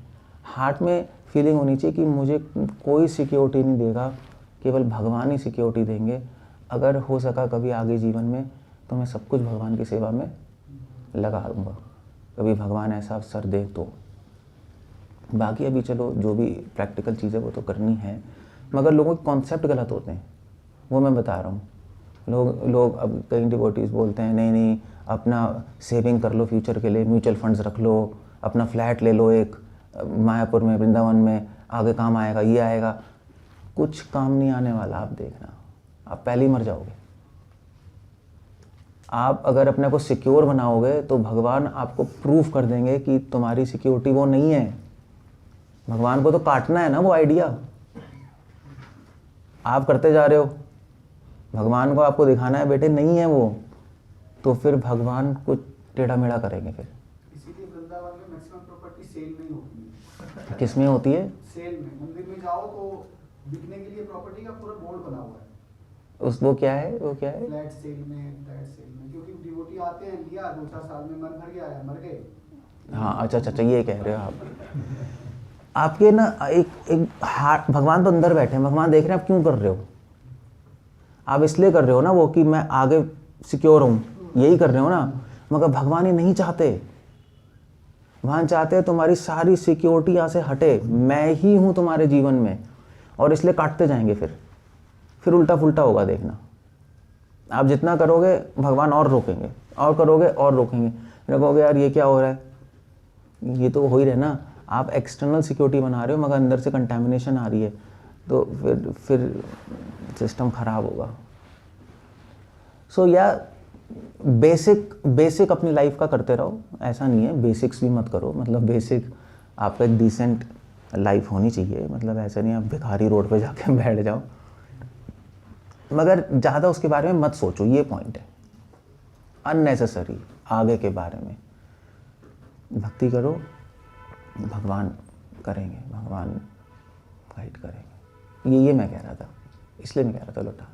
हार्ट में फीलिंग होनी चाहिए कि मुझे कोई सिक्योरिटी नहीं देगा, केवल भगवान ही सिक्योरिटी देंगे। अगर हो सका कभी आगे जीवन में तो मैं सब कुछ भगवान की सेवा में लगा दूँगा, कभी भगवान ऐसा अवसर दे तो। बाकी अभी चलो जो भी प्रैक्टिकल चीज़ें वो तो करनी है, मगर लोगों के कॉन्सेप्ट गलत होते हैं, वो मैं बता रहा हूँ। लोग अब कई डिवोटीज बोलते हैं नहीं अपना सेविंग कर लो फ्यूचर के लिए, म्यूचुअल फंड्स रख लो, अपना फ्लैट ले लो एक मायापुर में, वृंदावन में, आगे काम आएगा, ये आएगा। कुछ काम नहीं आने वाला, आप देखना, आप पहले ही मर जाओगे। आप अगर अपने को सिक्योर बनाओगे तो भगवान आपको प्रूफ कर देंगे कि तुम्हारी सिक्योरिटी वो नहीं है। भगवान को तो काटना है ना वो आइडिया, आप करते जा रहे हो, भगवान को आपको दिखाना है बेटे नहीं है वो, तो फिर भगवान कुछ टेढ़ा मेढ़ा करेंगे फिर। इसीलिए वृंदावन में मैक्सिमम प्रॉपर्टी सेल नहीं होती है। किस में होती है? सेल में, मंदिर में जाओ तो बिकने के लिए प्रॉपर्टी का पूरा बोर्ड बना हुआ है। वो क्या है? फ्लैट सेल में, क्योंकि डिवोटी आते हैं, लिया 2-4 साल में मन भर गया, मर गए। हाँ अच्छा ये कह रहे हो आप। आपके ना एक हार्ट, भगवान तो अंदर बैठे हैं, भगवान देख रहे हैं आप क्यों कर रहे हो। आप इसलिए कर रहे हो ना वो कि मैं आगे सिक्योर हूँ, यही कर रहे हो ना, मगर भगवान ये नहीं चाहते। भगवान चाहते हैं तुम्हारी सारी सिक्योरिटी यहाँ से हटे, मैं ही हूँ तुम्हारे जीवन में, और इसलिए काटते जाएंगे। फिर उल्टा फुल्टा होगा, देखना। आप जितना करोगे भगवान और रोकेंगे, और करोगे और रोकेंगे, फिर कहोगे यार ये क्या हो रहा है, ये तो हो ही रहा है ना। आप एक्सटर्नल सिक्योरिटी बना रहे हो मगर अंदर से कंटेमिनेशन आ रही है, तो फिर सिस्टम खराब होगा। सो या बेसिक अपनी लाइफ का करते रहो, ऐसा नहीं है बेसिक्स भी मत करो, मतलब बेसिक आपका एक डिसेंट लाइफ होनी चाहिए, मतलब ऐसा नहीं आप भिखारी रोड पे जाके बैठ जाओ, मगर ज़्यादा उसके बारे में मत सोचो, ये पॉइंट है। अननेसेसरी आगे के बारे में भक्ति करो, भगवान करेंगे, भगवान गाइड करेंगे। ये मैं कह रहा था, इसलिए मैं कह रहा था लौटा।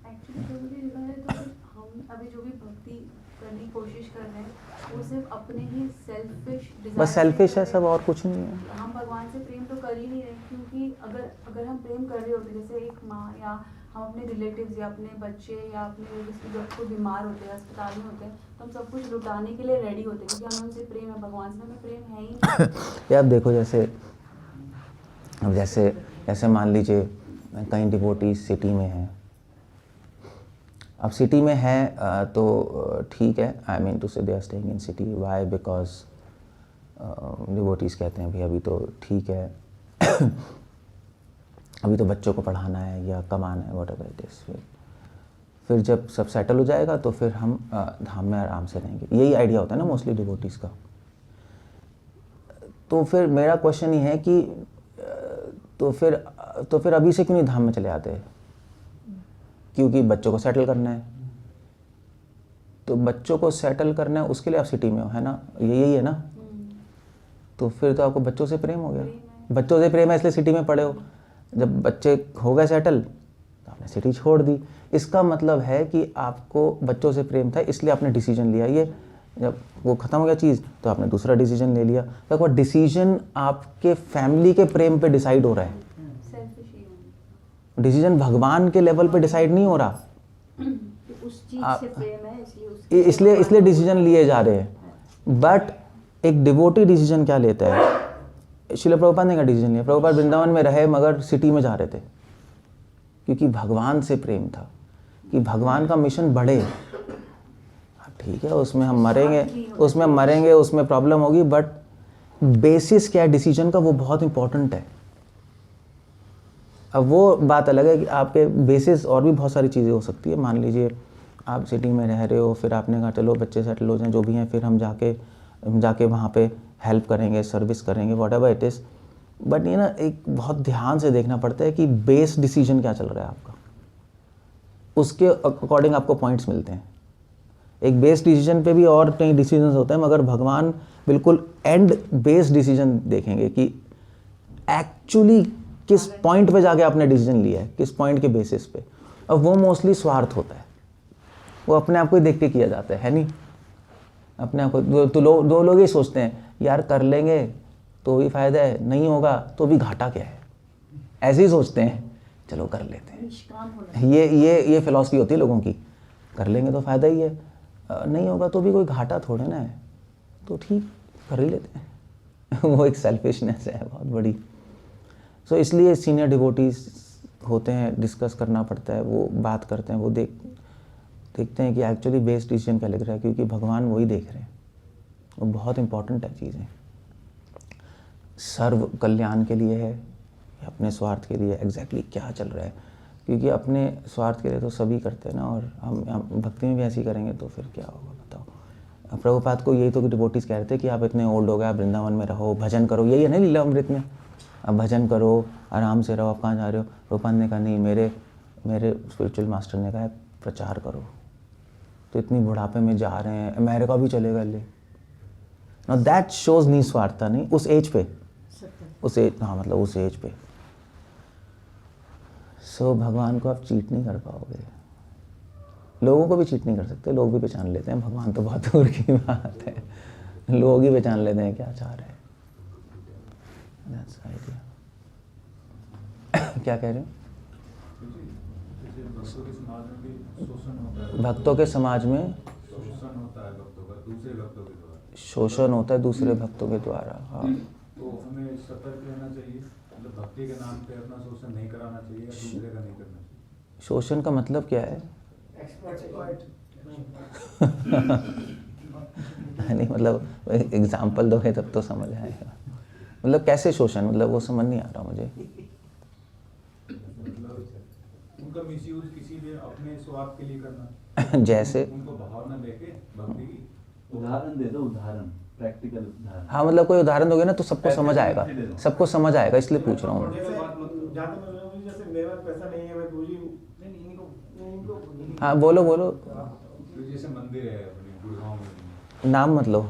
एक्चुअली तो मुझे देखा जाए तो हम अभी जो भी भक्ति करने की कोशिश कर रहे हैं वो सिर्फ अपने ही सेल्फिश, बस सेल्फिश है सब, और कुछ नहीं है। हम भगवान से प्रेम तो कर ही नहीं रहे, क्योंकि अगर हम प्रेम कर रहे होते, जैसे एक माँ या हम अपने रिलेटिव्स या अपने बच्चे या अपने जब कोई बीमार होते हैं, अस्पताल में होते हैं, तो हम सब कुछ लुटाने के लिए रेडी होते हैं, क्योंकि हमें उनसे प्रेम है। भगवान से हमें प्रेम है ही नहीं। यार देखो, जैसे मान लीजिए कहीं डिवोटी सिटी में है, अब सिटी में है तो ठीक है, आई mean to say they are staying in city, why, because devotees कहते हैं भाई अभी तो ठीक है अभी तो बच्चों को पढ़ाना है या कमाना है, वॉट एवर इट इज़। फिर जब सब सेटल हो जाएगा तो फिर हम धाम में आराम से रहेंगे। यही आइडिया होता है ना मोस्टली डिवोटीज़ का। तो फिर मेरा क्वेश्चन ये है कि तो फिर अभी से क्यों नहीं धाम में चले आते? क्योंकि बच्चों को सेटल करना है। तो बच्चों को सेटल करना है, उसके लिए आप सिटी में हो, है ना? यही है ना? तो फिर तो आपको बच्चों से प्रेम हो गया। बच्चों से प्रेम है इसलिए सिटी में पड़े हो। जब बच्चे हो गए सेटल तो आपने सिटी छोड़ दी। इसका मतलब है कि आपको बच्चों से प्रेम था इसलिए आपने डिसीजन लिया। ये जब वो ख़त्म हो गया चीज़ तो आपने दूसरा डिसीजन ले लिया। तो वो डिसीजन आपके फैमिली के प्रेम पे डिसाइड हो रहा है। डिसीजन भगवान के लेवल पे डिसाइड नहीं हो रहा। उस चीज से प्रेम है इसलिए डिसीजन लिए जा रहे हैं। बट एक डिवोटी डिसीजन क्या लेता है? श्रील प्रभुपाद ने क्या डिसीजन लिया? प्रभुपाद वृंदावन में रहे मगर सिटी में जा रहे थे क्योंकि भगवान से प्रेम था कि भगवान का मिशन बढ़े। ठीक है, उसमें हम मरेंगे, उसमें प्रॉब्लम होगी, बट बेसिस क्या है डिसीजन का वो बहुत इंपॉर्टेंट है। अब वो बात अलग है कि आपके बेसिस और भी बहुत सारी चीज़ें हो सकती है। मान लीजिए आप सिटी में रह रहे हो, फिर आपने कहा चलो बच्चे सेटल हो जाएं, जो भी हैं, फिर हम जाके वहाँ पे हेल्प करेंगे, सर्विस करेंगे, what ever it is. But ये ना एक बहुत ध्यान से देखना पड़ता है कि बेस डिसीजन क्या चल रहा है आपका, उसके अकॉर्डिंग आपको पॉइंट्स मिलते हैं। एक बेस डिसीजन पे भी और कई डिसीजंस होते हैं, मगर भगवान बिल्कुल एंड बेस डिसीजन देखेंगे कि एक्चुअली किस पॉइंट पे जाके आपने डिसीजन लिया है, किस पॉइंट के बेसिस पे। और वो मोस्टली स्वार्थ होता है, वो अपने आप को ही देख के किया जाता है नहीं? अपने आप को दो लोग ही सोचते हैं यार कर लेंगे तो भी फ़ायदा है, नहीं होगा तो भी घाटा क्या है, ऐसे ही सोचते हैं, चलो कर लेते हैं। ये फिलॉसफी होती है लोगों की, कर लेंगे तो फ़ायदा ही है, नहीं होगा तो भी कोई घाटा थोड़े ना है, तो ठीक कर ही लेते हैं। वो एक सेल्फिशनेस है बहुत बड़ी। सो इसलिए सीनियर डिवोटीज होते हैं, डिस्कस करना पड़ता है, वो बात करते हैं, वो देखते हैं कि एक्चुअली बेस्ट डिसीजन क्या लग रहा है, क्योंकि भगवान वही देख रहे हैं। वो बहुत इंपॉर्टेंट है चीज़ें, सर्व कल्याण के लिए है या अपने स्वार्थ के लिए, एग्जैक्टली क्या चल रहा है। क्योंकि अपने स्वार्थ के लिए तो सभी करते हैं ना, और हम भक्ति में भी ऐसे ही करेंगे तो फिर क्या होगा बताओ। प्रभुपाद को यही तो कि डिवोटीज़ कह रहे थे कि आप इतने ओल्ड हो गए, आप वृंदावन में रहो, भजन करो, यही है ना लीला अमृत में, आप भजन करो, आराम से रहो, आप कहाँ जा रहे हो। प्रभुपाद ने कहा नहीं, मेरे स्पिरिचुअल मास्टर ने कहा प्रचार करो। तो इतनी बुढ़ापे में जा रहे हैं, अमेरिका भी चलेगा ले। ना दैट शोज निस्वार्थता नहीं उस एज पे, उस एज, हाँ मतलब उस एज पे। सो भगवान को आप चीट नहीं कर पाओगे, लोगों को भी चीट नहीं कर सकते, लोग भी पहचान लेते हैं, भगवान तो बहुत दूर की बात है, लोग ही पहचान लेते हैं क्या चाह रहे हैं। That's the idea. क्या कह रहे हो? भक्तों के समाज में शोषण होता है भक्तों का दूसरे भक्तों के द्वारा, शोषण होता है दूसरे भक्तों के द्वारा। हाँ, तो हमें सतर्क रहना चाहिए, मतलब भक्ति के नाम पे अपना शोषण नहीं कराना चाहिए या दूसरे का नहीं करना चाहिए। शोषण का मतलब क्या है? नहीं मतलब एग्जाम्पल दोगे तब तो समझ आएगा। मतलब कैसे शोषण, मतलब वो समझ नहीं आ रहा मुझे। मतलब उनका मिसयूज किसी भी अपने स्वार्थ के लिए करना, जैसे उनको भावना देके भक्ति की। उदाहरण दे दो, उदाहरण, प्रैक्टिकल उदाहरण। हाँ मतलब कोई उदाहरण दोगे ना तो सबको समझ आएगा, सबको समझ आएगा, इसलिए पूछ रहा हूँ। जैसे मेरे पास पैसा नहीं है, मैं दूसरी हाँ बोलो। तो जैसे मंदिर है अपने गुड़गांव में, नाम मत लो।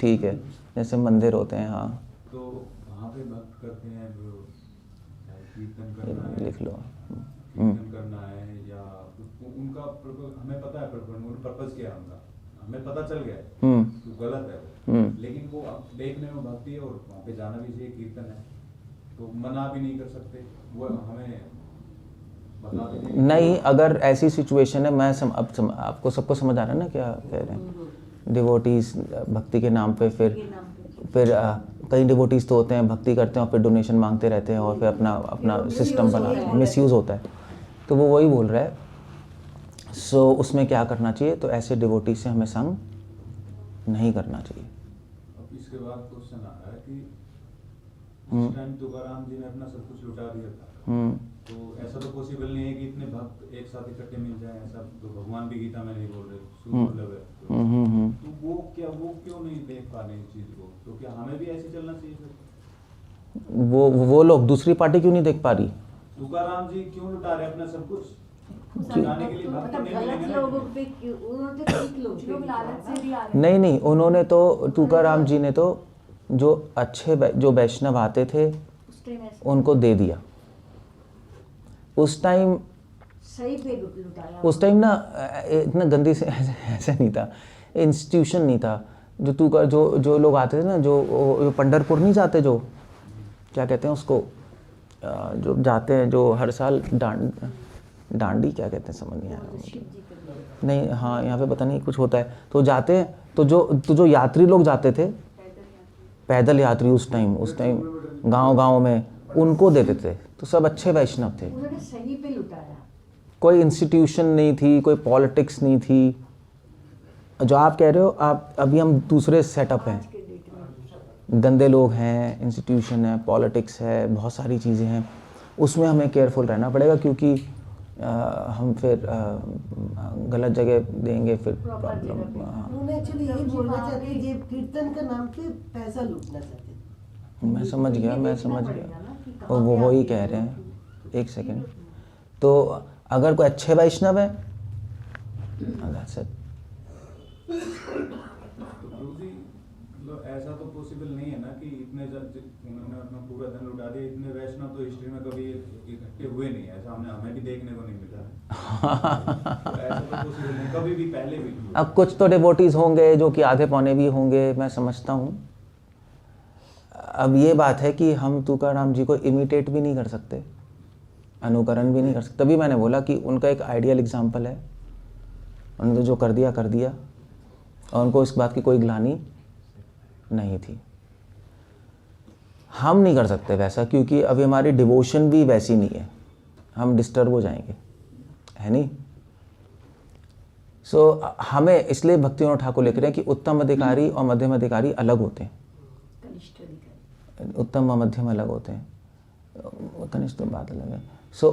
ठीक है, जैसे मंदिर होते हैं, हाँ तो वहाँ पे भक्त करते हैं जो कीर्तन करना है, लिख लो। कीर्तन करना है या उनका हमें पता है पर्पस क्या है उनका, हमें पता चल गया है तो गलत है वो, लेकिन वो देखने में भक्ति है और वहाँ पे जाना भी चाहिए, कीर्तन है तो मना भी नहीं कर सकते, वो हमें बता भी नहीं। अगर ऐसी सिचुएशन है, मैं आपको सबको समझ आ रहा है ना क्या कह रहे हैं। डिवोटीज भक्ति के नाम पे फिर कई डिवोटीज तो होते हैं भक्ति करते हैं और फिर डोनेशन मांगते रहते हैं और फिर अपना सिस्टम बनाते हैं, मिसयूज़ होता है। तो वो वही बोल रहा है। सो उसमें क्या करना चाहिए, तो ऐसे डिवोटी से हमें संग नहीं करना चाहिए। अब इसके बाद क्वेश्चन आ रहा है कि उस टाइम तुकाराम जी ने अपना सब कुछ लुटा दिया था, तो ऐसा तो पॉसिबल नहीं है कि इतने भक्त एक साथ इकट्ठे मिल जाए, ऐसा तो भगवान भी गीता में नहीं बोल रहे, सुदुर्लभ है। तो वो क्यों नहीं देख पा रहे इस चीज को? तो क्या हमें भी ऐसे चलना चाहिए फिर? वो लोग दूसरी पार्टी क्यों नहीं देख पा रही? तुकाराम जी क्यों लुटा रहे अपना सब कुछ? लुटाने के लिए भक्त मतलब नहीं गलत मिलेंगे ना। लोगों पे उन्होंने ठीक लोग पे लोग लालच से भी आ रहे हैं। नहीं, उन्होंने तो तुकाराम जी ने तो जो अच्छे जो वैष्णव आते थे उस टाइम ऐसा उनको दे दिया। उस टाइम सही पे लुटाया। उस टाइम ना इतना गंदी से ऐसे नहीं था, इंस्टीट्यूशन नहीं था। जो लोग आते थे ना, जो पंढरपुर नहीं जाते, जो क्या कहते हैं उसको, जो जाते हैं जो हर साल डांडी क्या कहते हैं, समझ नहीं आया नहीं। हाँ, यहाँ पे पता नहीं कुछ होता है तो जाते हैं। तो जो यात्री लोग जाते थे, पैदल यात्री उस टाइम गांव में उनको देते थे। तो सब अच्छे वैष्णव थे। उन्होंने सही पे लुटाया। कोई इंस्टीट्यूशन नहीं थी, कोई पॉलिटिक्स नहीं थी। जो आप कह रहे हो, आप अभी हम दूसरे सेटअप हैं, आज के डेट में गंदे लोग हैं, इंस्टीट्यूशन है, पॉलिटिक्स है, बहुत सारी चीज़ें हैं। उसमें हमें केयरफुल रहना पड़ेगा, क्योंकि हम फिर गलत जगह देंगे फिर प्रॉब्लम। उन्होंने एक्चुअली यही बोलना चाहते हैं, ये कीर्तन का नाम पे पैसा लूटना चाहते हैं। मैं समझ गया। और वो वही कह रहे हैं। एक सेकंड। तो अगर कोई अच्छे वैष्णव है, that's it। तो प्रभु जी, मतलब ऐसा तो पॉसिबल नहीं है ना कि उन्होंने अपना पूरा धन लुटा दिया। इतने वैष्णव तो हिस्ट्री में कभी इकट्ठे हुए नहीं, ऐसा हमें भी देखने को नहीं मिला। तो ऐसा तो पॉसिबल नहीं, कभी भी पहले भी। अब कुछ तो डिवोटीज होंगे जो कि आधे पौने भी होंगे, मैं समझता हूँ। अब ये बात है कि हम तुकाराम जी को इमिटेट भी नहीं कर सकते, अनुकरण भी नहीं कर सकते। तभी मैंने बोला कि उनका एक आइडियल एग्जाम्पल है। उन्होंने जो कर दिया और उनको इस बात की कोई ग्लानि नहीं थी। हम नहीं कर सकते वैसा, क्योंकि अभी हमारी डिवोशन भी वैसी नहीं है, हम डिस्टर्ब हो जाएंगे, है नहीं। हमें इसलिए भक्तिविनोद ठाकुर लिख रहे हैं कि उत्तम अधिकारी और मध्यम अधिकारी अलग होते हैं। कनिष्ठ अधिकारी, उत्तम और मध्यम अलग होते हैं, कनिष्ठ तो बात अलग है।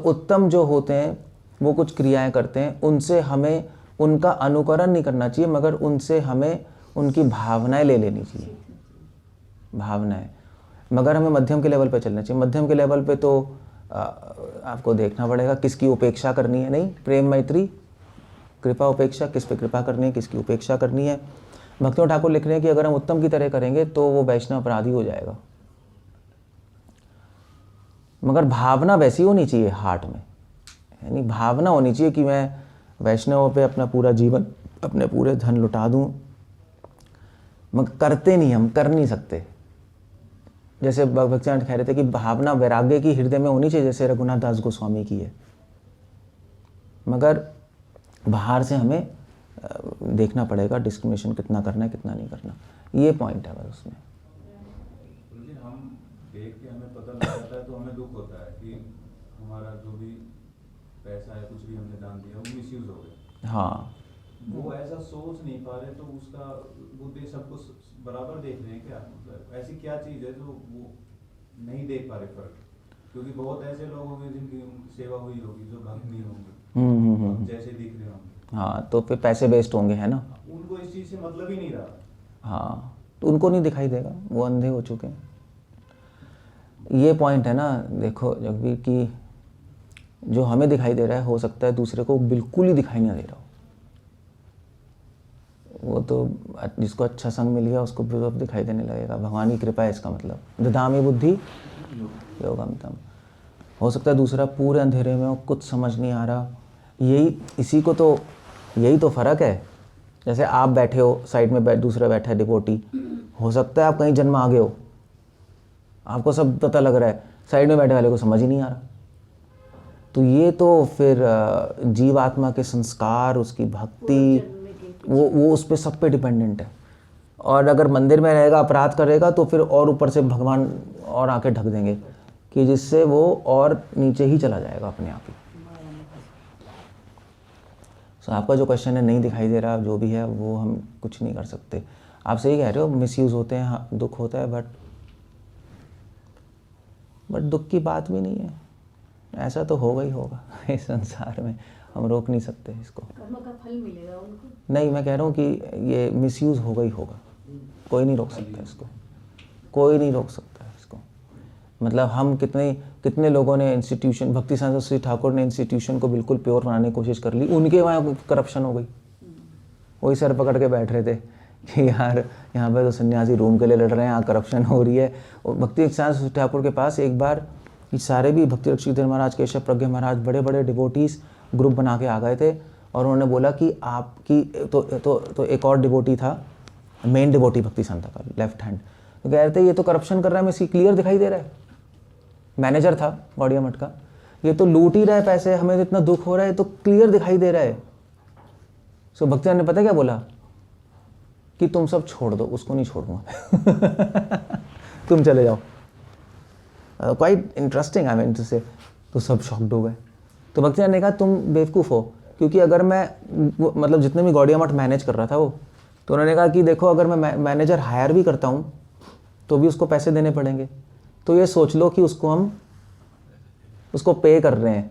उत्तम जो होते हैं वो कुछ क्रियाएं करते हैं, उनसे हमें उनका अनुकरण नहीं करना चाहिए, मगर उनसे हमें उनकी भावनाएं ले लेनी चाहिए, भावनाएं। मगर हमें मध्यम के लेवल पे चलना चाहिए। मध्यम के लेवल पे तो आपको देखना पड़ेगा किसकी उपेक्षा करनी है। नहीं, प्रेम मैत्री कृपा उपेक्षा, किस पे कृपा करनी है, किसकी उपेक्षा करनी है। भक्तिविनोद ठाकुर लिख रहे हैं कि अगर हम उत्तम की तरह करेंगे तो वो वैष्णव अपराधी हो जाएगा। मगर भावना वैसी होनी चाहिए हार्ट में, यानी भावना होनी चाहिए कि मैं वैष्णव पे अपना पूरा जीवन, अपने पूरे धन लुटा दूं। मगर करते नहीं, हम कर नहीं सकते। जैसे भक्तिविनोद कह रहे थे कि भावना वैराग्य की हृदय में होनी चाहिए, जैसे रघुनाथ दास गोस्वामी की है। मगर बाहर से हमें देखना पड़ेगा डिस्क्रिमिनेशन कितना करना है, कितना नहीं करना। ये पॉइंट है बस उसमें। हम देख के हमें पता लग जाता है तो हमें दुख होता है कि हमारा जो भी पैसा है, कुछ भी हमने दान दिया, वो मिसयूज हो गया। हाँ, वो ऐसा सोच नहीं पा रहे, तो उसका वो सबको बराबर देख रहे हैं क्या? मतलब ऐसी क्या चीज़ है जो वो नहीं देख पा रहे फर्क? क्योंकि बहुत ऐसे लोग होंगे जिनकी सेवा हुई होगी, जो भक्त नहीं होंगे, जैसे दिख रहे होंगे। हाँ, तो फिर पैसे वेस्ट होंगे, है ना। उनको इस चीज़ से मतलब ही नहीं रहा। हाँ, तो उनको नहीं दिखाई देगा, वो अंधे हो चुके हैं। ये पॉइंट है ना। देखो जगवीर, कि जो हमें दिखाई दे रहा है, हो सकता है दूसरे को बिल्कुल ही दिखाई नहीं दे रहा हो। वो तो जिसको अच्छा संग मिल गया उसको भी अब दिखाई देने लगेगा। भगवान की कृपा है इसका मतलब। ददामि बुद्धि योगम तम। हो सकता है दूसरा पूरे अंधेरे में हो, कुछ समझ नहीं आ रहा। यही तो फ़र्क है। जैसे आप बैठे हो, साइड में दूसरा बैठा है डिवोटी, हो सकता है आप कहीं जन्म आगे हो, आपको सब पता लग रहा है, साइड में बैठे वाले को समझ ही नहीं आ रहा। तो ये तो फिर जीव आत्मा के संस्कार, उसकी भक्ति, वो उस पर सब पे डिपेंडेंट है। और अगर मंदिर में रहेगा, अपराध करेगा, तो फिर और ऊपर से भगवान और आके ढक देंगे, कि जिससे वो और नीचे ही चला जाएगा अपने आप ही। सो आपका जो क्वेश्चन है, नहीं दिखाई दे रहा, जो भी है वो हम कुछ नहीं कर सकते। आप सही कह रहे हो, मिसयूज़ होते हैं, हाँ, दुख होता है, बट दुख की बात भी नहीं है। ऐसा तो होगा ही होगा इस संसार में, हम रोक नहीं सकते इसको। कर्म का फल मिलेगा उनको। नहीं, मैं कह रहा हूँ कि ये मिसयूज़ होगा ही होगा, कोई नहीं रोक सकता इसको, कोई नहीं रोक सकता इसको। मतलब हम कितने लोगों ने इंस्टीट्यूशन, भक्ति सांसद श्री ठाकुर ने इंस्टीट्यूशन को बिल्कुल प्योर बनाने की कोशिश कर ली, उनके वहाँ करप्शन हो गई। वही सर पकड़ के बैठ रहे थे कि यार यहाँ पे तो सन्यासी रूम के लिए लड़ रहे हैं, यहाँ करप्शन हो रही है। और भक्ति सांसद श्री ठाकुर के पास एक बार ये सारे भी भक्ति रक्षित महाराज, केशव प्रज्ञा महाराज, बड़े बड़े डिवोटीज़ ग्रुप बना के आ गए थे और उन्होंने बोला कि आपकी तो एक और डिवोटी था, मेन डिवोटी भक्ति संत का लेफ्ट हैंड, तो कह रहे थे ये तो करप्शन कर रहा है, मैं इसकी क्लियर दिखाई दे रहा है। मैनेजर था गौड़िया मठ का, ये तो लूट ही रहा है पैसे, हमें तो इतना दुख हो रहा है, तो क्लियर दिखाई दे रहा है। सो भक्ति ने पता क्या बोला कि तुम सब छोड़ दो, उसको नहीं छोड़ूंगा तुम चले जाओ। Quite interesting, I mean to say. तो सब शॉक्ड हो गए। तो भक्ति ने कहा तुम बेवकूफ़ हो, क्योंकि अगर मैं मतलब जितने भी गौड़िया मठ मैनेज कर रहा था वो, तो उन्होंने कहा कि देखो अगर मैं मैनेजर हायर भी करता हूँ तो भी उसको पैसे देने पड़ेंगे, तो ये सोच लो कि हम उसको पे कर रहे हैं,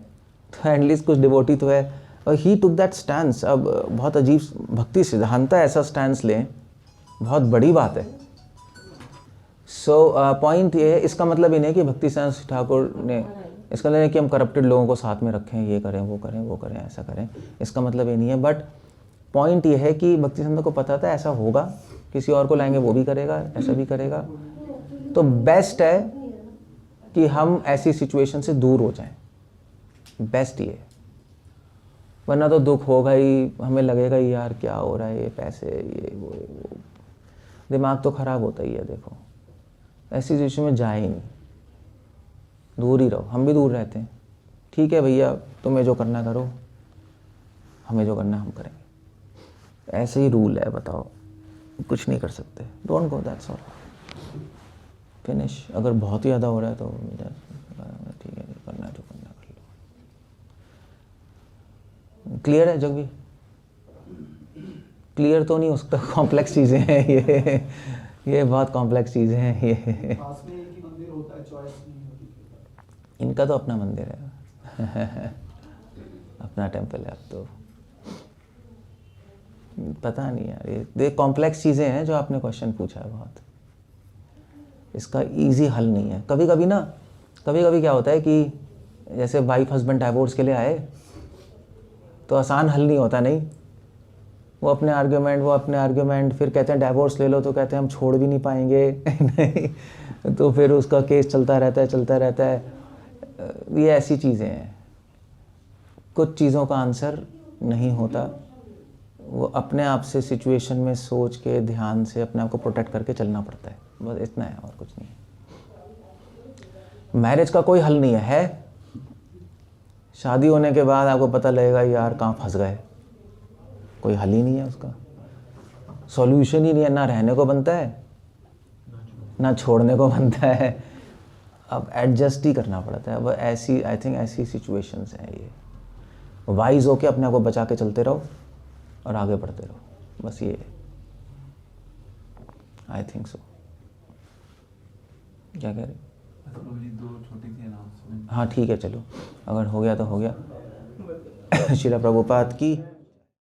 तो एटलीस्ट कुछ डिवोटी तो है। और ही टुक दैट स्टैंस। अब बहुत अजीब, भक्ति सिद्धांता ऐसा स्टैंस लें, बहुत बड़ी बात है। सो पॉइंट ये है, इसका मतलब ये नहीं कि भक्ति सांसद ठाकुर ने, इसका मतलब नहीं कि हम करप्टेड लोगों को साथ में रखें, ये करें वो करें वो करें ऐसा करें, इसका मतलब ये नहीं है। बट पॉइंट ये है कि भक्ति संत को पता था ऐसा होगा, किसी और को लाएंगे वो भी करेगा, ऐसा भी करेगा, तो बेस्ट है कि हम ऐसी सिचुएशन से दूर हो जाएं, बेस्ट ये। वरना तो दुख होगा ही, हमें लगेगा ही यार क्या हो रहा है, ये पैसे ये वो, दिमाग तो ख़राब होता ही है। देखो ऐसी सिचुएशन में जाए ही नहीं, दूर ही रहो। हम भी दूर रहते हैं, ठीक है भैया तुम्हें जो करना करो, हमें जो करना हम करेंगे, ऐसे ही रूल है। बताओ कुछ नहीं कर सकते, don't go, that's all, finish. अगर बहुत ही ज़्यादा हो रहा है तो ठीक है, करना है जो करना कर लो। क्लियर है जग भी? क्लियर तो नहीं हो सकता, कॉम्प्लेक्स चीज़ें हैं ये बहुत कॉम्प्लेक्स चीज़ें हैं ये। पास में एक ही मंदिर होता है, चॉइस नहीं होती। इनका तो अपना मंदिर है अपना टेम्पल है। अब तो पता नहीं यार, ये कॉम्प्लेक्स चीज़ें हैं जो आपने क्वेश्चन पूछा है बहुत, इसका इजी हल नहीं है। कभी कभी क्या होता है कि जैसे वाइफ हस्बैंड डाइवोर्स के लिए आए तो आसान हल नहीं होता, नहीं, वो अपने आर्ग्यूमेंट फिर कहते हैं डाइवोर्स ले लो, तो कहते हैं हम छोड़ भी नहीं पाएंगे नहीं, तो फिर उसका केस चलता रहता है। ये ऐसी चीज़ें हैं, कुछ चीज़ों का आंसर नहीं होता, वो अपने आप से सिचुएशन में सोच के ध्यान से अपने आप को प्रोटेक्ट करके चलना पड़ता है, बस इतना है और कुछ नहीं है। मैरिज का कोई हल नहीं है, शादी होने के बाद आपको पता लगेगा यार कहाँ फंस गए, कोई हल ही नहीं है उसका, सॉल्यूशन ही नहीं है, ना रहने को बनता है ना छोड़ने को बनता है, अब एडजस्ट ही करना पड़ता है। अब ऐसी, आई थिंक ऐसी सिचुएशंस हैं ये, वाइज होके अपने आप को बचा के चलते रहो और आगे बढ़ते रहो, बस ये आई थिंक सो। क्या कह रहे? दो छोटी सी अनाउंसमेंट। हाँ ठीक है, चलो अगर हो गया तो हो गया। श्रील प्रभुपाद की